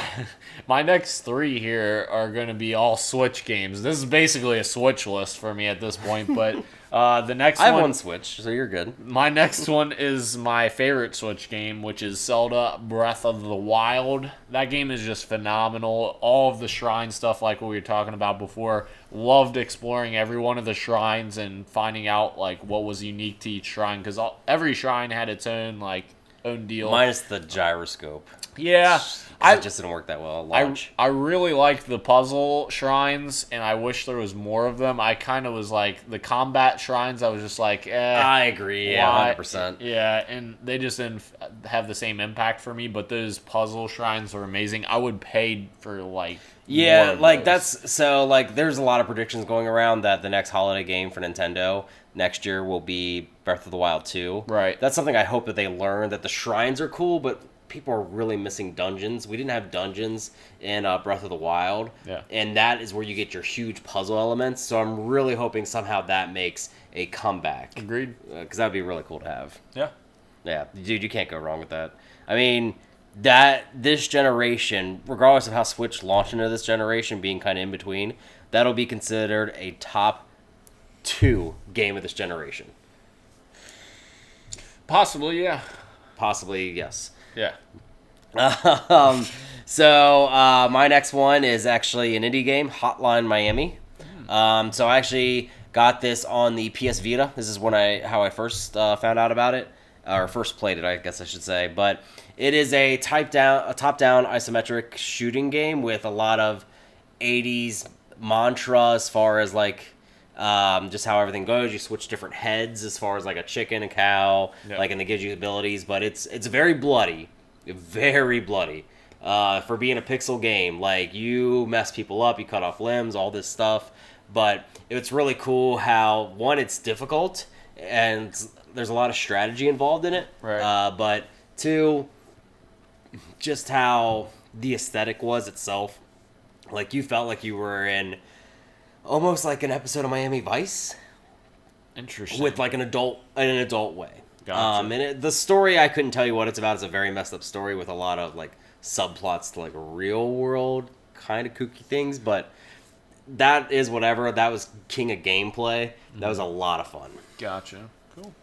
my next 3 here are going to be all Switch games. This is basically a Switch list for me at this point, but the next one... I have one Switch, so you're good. My next one is my favorite Switch game, which is Zelda Breath of the Wild. That game is just phenomenal. All of the shrine stuff, like what we were talking about before, loved exploring every one of the shrines and finding out like what was unique to each shrine, because every shrine had its own like own deal. Minus the gyroscope. Yeah. It just didn't work that well at launch. I really liked the puzzle shrines, and I wish there was more of them. I kind of was like, the combat shrines, I was just like, I agree, yeah, 100%. Yeah, and they just didn't have the same impact for me, but those puzzle shrines were amazing. I would pay for, like, yeah, more like, of that's, so, like, there's a lot of predictions going around that the next holiday game for Nintendo next year will be Breath of the Wild 2. Right. That's something I hope that they learn, that the shrines are cool, but people are really missing dungeons. We didn't have dungeons in Breath of the Wild. Yeah. And that is where you get your huge puzzle elements. So I'm really hoping somehow that makes a comeback. Agreed. Because that would be really cool to have. Yeah. Yeah. Dude, you can't go wrong with that. I mean, this generation, regardless of how Switch launched into this generation, being kind of in between, that'll be considered a top 2 game of this generation. Possibly, yeah. Possibly, yes. Yeah. So my next one is actually an indie game, Hotline Miami. So I actually got this on the PS Vita. This is how I first found out about it, or first played it, I guess I should say. But it is a top-down isometric shooting game with a lot of 80s mantra as far as like just how everything goes. You switch different heads as far as like a chicken, a cow, like, and it gives you abilities. But it's very bloody, very bloody. For being a pixel game, like, you mess people up, you cut off limbs, all this stuff. But it's really cool how, one, it's difficult and there's a lot of strategy involved in it. Right. But two, just how the aesthetic was itself. Like, you felt like you were in almost like an episode of Miami Vice. Interesting. With like in an adult way. Gotcha. And the story, I couldn't tell you what it's about. It's a very messed up story with a lot of like subplots to like real world kind of kooky things. But that is whatever. That was king of gameplay. That was a lot of fun. Gotcha. Cool.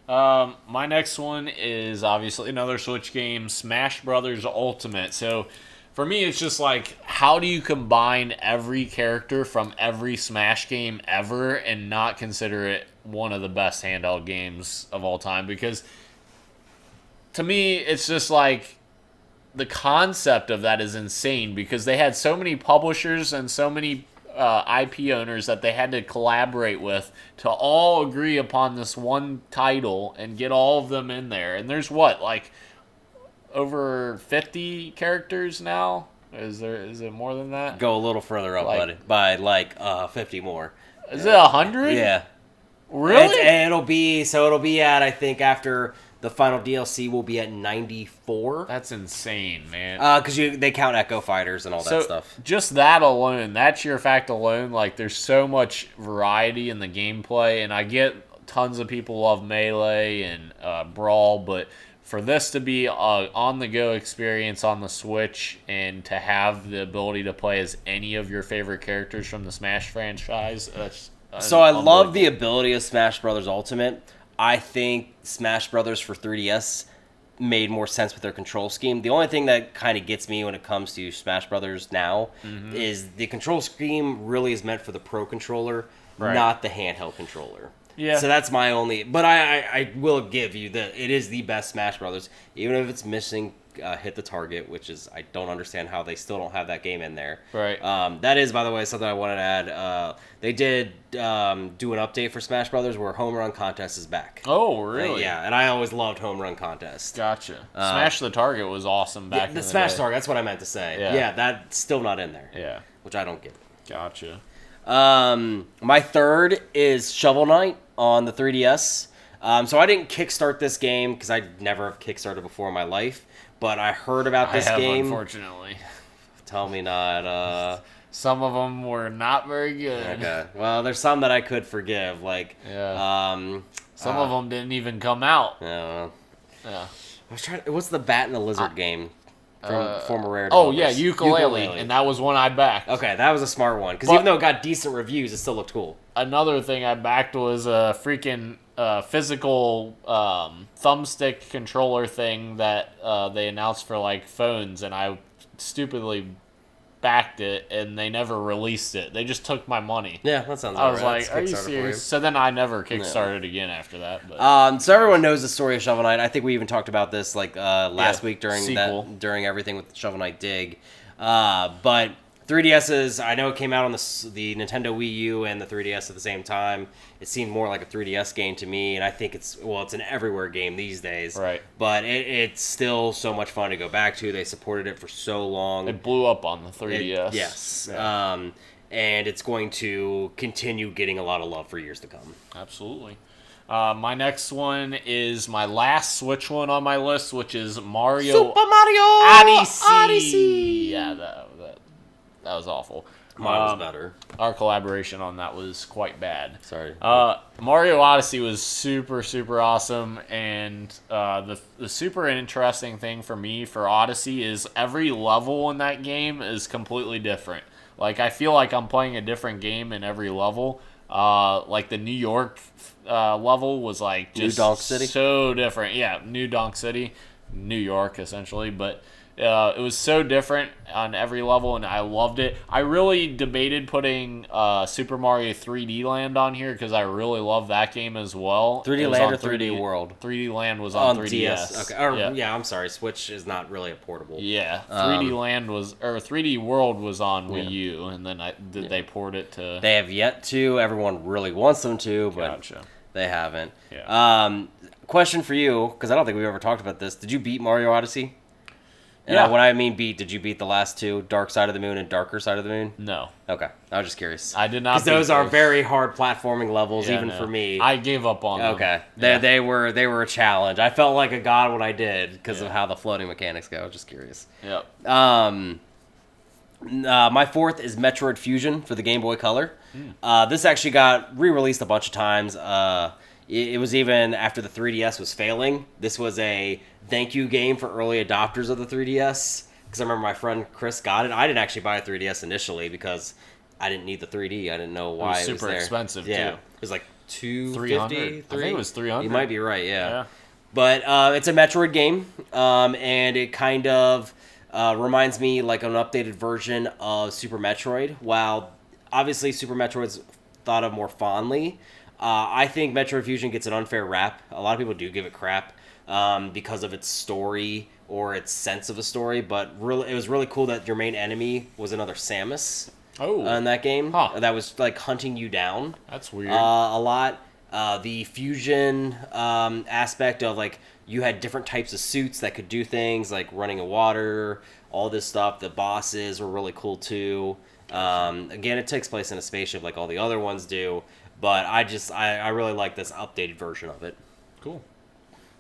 My next one is obviously another Switch game, Smash Brothers Ultimate. So for me, it's just like, how do you combine every character from every Smash game ever and not consider it one of the best handheld games of all time? Because to me, it's just like, the concept of that is insane, because they had so many publishers and so many IP owners that they had to collaborate with to all agree upon this one title and get all of them in there. And there's over 50 characters now? Is it more than that? Go a little further up, buddy. By 50 more. Is it 100? Yeah. Really? It'll be at, I think, after the final DLC will be at 94. That's insane, man. Because they count Echo Fighters and all that stuff. Just that alone, that sheer fact alone, like, there's so much variety in the gameplay, and I get tons of people love Melee and Brawl, but for this to be a on-the-go experience on the Switch and to have the ability to play as any of your favorite characters from the Smash franchise, so I love the ability of Smash Brothers Ultimate. I think Smash Brothers for 3DS made more sense with their control scheme. The only thing that kind of gets me when it comes to Smash Brothers now is the control scheme really is meant for the Pro Controller, not the handheld controller. Yeah. So that's my only... But I will give you that it is the best Smash Brothers, even if it's missing Hit the Target, which is... I don't understand how they still don't have that game in there. Right. That is, by the way, something I wanted to add. They did do an update for Smash Brothers where Home Run Contest is back. Oh, really? Yeah, and I always loved Home Run Contest. Gotcha. Smash the Target was awesome back in the Smash day. Target, that's what I meant to say. Yeah, that's still not in there. Yeah. Which I don't get. Gotcha. My third is Shovel Knight on the 3DS. So I didn't kickstart this game because I never have kickstarted before in my life, but I heard about this game. Unfortunately. Tell me not. Some of them were not very good. Okay. Well, there's some that I could forgive, like. Yeah. Some of them didn't even come out. Yeah. Yeah. I was trying. What's the Bat and the Lizard game from former Rare Oh developers? yeah, ukulele, and that was one I backed. Okay, that was a smart one because even though it got decent reviews, it still looked cool. Another thing I backed was a freaking physical thumbstick controller thing that they announced for like phones, and I stupidly backed it, and they never released it. They just took my money. Yeah, that sounds. I was right. like, "Are you serious?" So then I never kickstarted again after that. But. So everyone knows the story of Shovel Knight. I think we even talked about this last week during everything with Shovel Knight Dig. But 3DSs, I know it came out on the Nintendo Wii U and the 3DS at the same time. It seemed more like a 3DS game to me, and I think it's an everywhere game these days. Right. But it's still so much fun to go back to. They supported it for so long. It blew up on the 3DS. Yes. Yeah. And it's going to continue getting a lot of love for years to come. Absolutely. My next one is my last Switch one on my list, which is Super Mario Odyssey. Yeah, that was awful. Mine was better. Our collaboration on that was quite bad. Sorry. Mario Odyssey was super, super awesome, and the super interesting thing for me for Odyssey is every level in that game is completely different. Like, I feel like I'm playing a different game in every level. Like the New York level was like just New Donk City? So different. Yeah, New Donk City, New York essentially, but it was so different on every level, and I loved it. I really debated putting Super Mario 3D Land on here because I really love that game as well. 3D Land or 3D World? 3D Land was on 3DS. DS. Okay. Yeah, I'm sorry. Switch is not really a portable. Yeah, 3D World was on Wii U, and then they ported it to. They have yet to. Everyone really wants them to, but they haven't. Yeah. Question for you, because I don't think we've ever talked about this. Did you beat Mario Odyssey? And yeah. When I mean beat, did you beat the last two, Dark Side of the Moon and Darker Side of the Moon? No. Okay. I was just curious. I did not. Because those are very hard platforming levels, for me. I gave up on them. Okay. Yeah. They were a challenge. I felt like a god when I did because of how the floating mechanics go. I was just curious. Yep. My fourth is Metroid Fusion for the Game Boy Color. This actually got re-released a bunch of times. It was even after the 3DS was failing. This was a thank you game for early adopters of the 3DS. Because I remember my friend Chris got it. I didn't actually buy a 3DS initially because I didn't need the 3D. I didn't know why it was super there. expensive, too. It was like $250. $300. I think it was $300. You might be right, yeah. But it's a Metroid game, and it kind of reminds me like an updated version of Super Metroid. While obviously Super Metroid's thought of more fondly, I think Metroid Fusion gets an unfair rap. A lot of people do give it crap because of its story or its sense of a story, but it was really cool that your main enemy was another Samus in that game that was like hunting you down. That's weird. A lot. The fusion aspect of like you had different types of suits that could do things like running in water, all this stuff. The bosses were really cool too. Again, it takes place in a spaceship like all the other ones do. But I really like this updated version of it. Cool.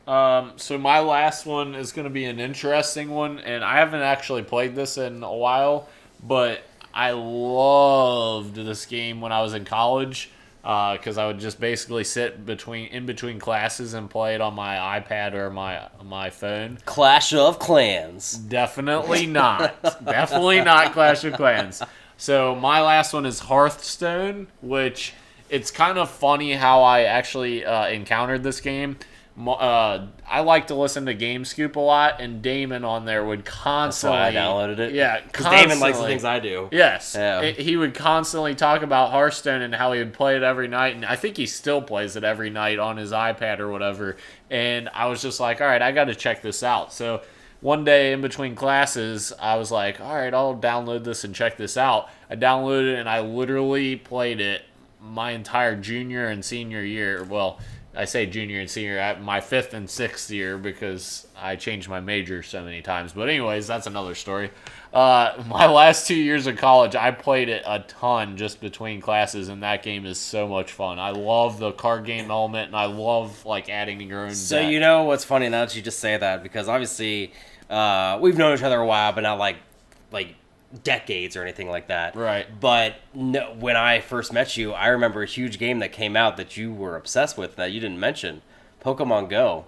So my last one is going to be an interesting one, and I haven't actually played this in a while, but I loved this game when I was in college because I would just basically sit in between classes and play it on my iPad or my phone. Clash of Clans. Definitely not. Definitely not Clash of Clans. So my last one is Hearthstone, which... It's kind of funny how I actually encountered this game. I like to listen to Game Scoop a lot, and Damon on there would constantly... That's why I downloaded it. Yeah, because Damon likes the things I do. Yes. Yeah. He would constantly talk about Hearthstone and how he would play it every night, and I think he still plays it every night on his iPad or whatever. And I was just like, all right, I got to check this out. So one day in between classes, I was like, all right, I'll download this and check this out. I downloaded it, and I literally played it my entire junior and senior year. Well, I say junior and senior, my 5th and 6th year because I changed my major so many times. But anyways, that's another story. My last 2 years of college, I played it a ton just between classes, and that game is so much fun. I love the card game element, and I love like adding your own So deck. you know what's funny now that you just say that, because obviously we've known each other a while, but not like decades or anything like that. Right. But no, when I first met you, I remember a huge game that came out that you were obsessed with that you didn't mention, Pokemon Go.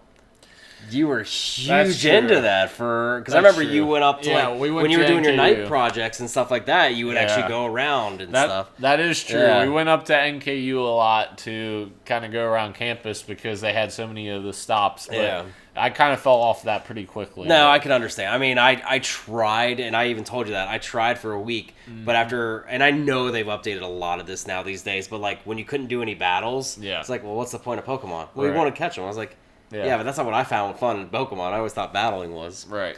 You were huge into that because I remember you went up to when you were doing your night projects and stuff like that, you would actually go around and stuff. That is true. Yeah. We went up to NKU a lot to kind of go around campus because they had so many of the stops. But I kind of fell off that pretty quickly. No, I can understand. I mean, I tried, and I even told you that. I tried for a week, but and I know they've updated a lot of this now these days, but like when you couldn't do any battles, it's like, well, what's the point of Pokemon? Well, you want to catch them. I was like, yeah, but that's not what I found fun in Pokemon. I always thought battling was. Right.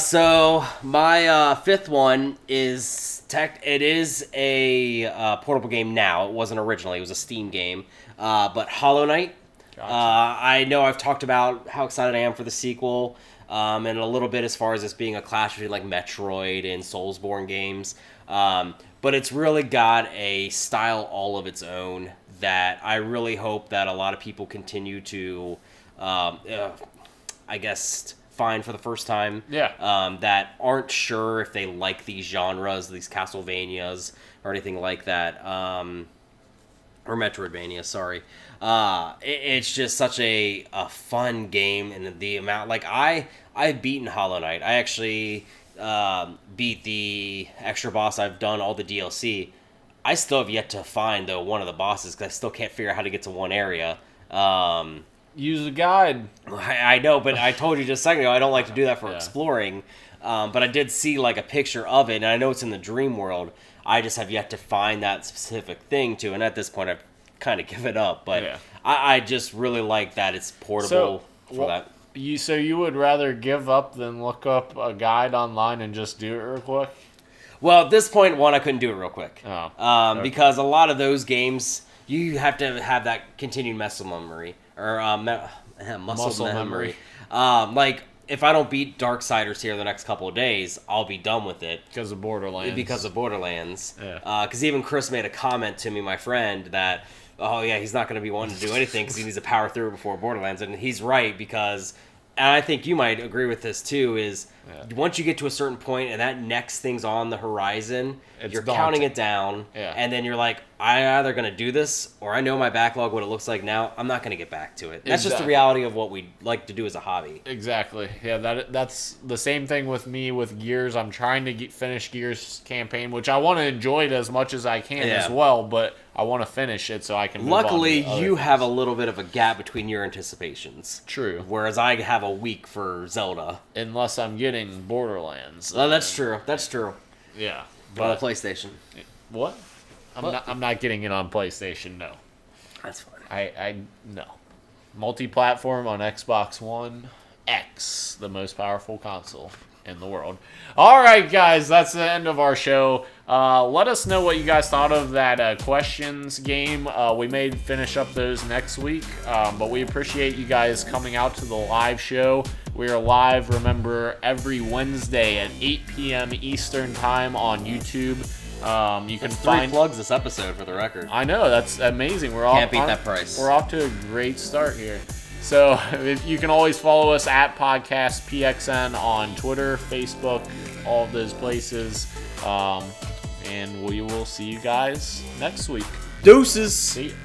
So my fifth one is it is a portable game now. It wasn't originally. It was a Steam game. But Hollow Knight. Gotcha. I know I've talked about how excited I am for the sequel, and a little bit as far as this being a clash between like Metroid and Soulsborne games. But it's really got a style all of its own that I really hope that a lot of people continue to, I guess, find for the first time. Yeah. That aren't sure if they like these genres, these Castlevanias, or anything like that. Or Metroidvania, sorry. It's just such a fun game, and the amount, like, I've beaten Hollow Knight. I actually beat the extra boss. I've done all the DLC. I still have yet to find, though, one of the bosses, because I still can't figure out how to get to one area. Use a guide. I know, but I told you just a second ago, I don't like to do that for exploring. But I did see, like, a picture of it, and I know it's in the dream world. I just have yet to find that specific thing to, and at this point, I've kind of given up. But I just really like that it's portable for that. So you would rather give up than look up a guide online and just do it real quick? Well, at this point, I couldn't do it real quick. Okay. Because a lot of those games, you have to have that continued muscle memory. Or muscle memory. Like, if I don't beat Darksiders here the next couple of days, I'll be done with it. Because of Borderlands. Yeah. Because even Chris made a comment to me, my friend, that, he's not going to be wanting to do anything because he needs to power through it before Borderlands. And he's right, because... And I think you might agree with this too, is once you get to a certain point and that next thing's on the horizon, you're counting it down, and then you're like, I'm either going to do this, or I know my backlog, what it looks like now, I'm not going to get back to it. That's just the reality of what we like to do as a hobby. Exactly. Yeah, that's the same thing with me with Gears. I'm trying to finish Gears campaign, which I want to enjoy it as much as I can as well, but I want to finish it so I can move Luckily, on to you have a little bit of a gap between your anticipations. True. Whereas I have a week for Zelda. Unless I'm getting Borderlands. Oh, that's true. That's true. Yeah. But on the PlayStation. What? I'm not getting it on PlayStation, no. That's fine. I no. Multi-platform on Xbox One X, the most powerful console in the world. All right, guys, that's the end of our show. Let us know what you guys thought of that questions game. We may finish up those next week, but we appreciate you guys coming out to the live show. We are live, remember, every Wednesday at 8 p.m. Eastern Time on YouTube. You can find 3 plugs this episode, for the record. I know, that's amazing. Can't beat that price. We're off to a great start here. So you can always follow us at Podcast PXN on Twitter, Facebook, all of those places. And we will see you guys next week. Deuces. See you.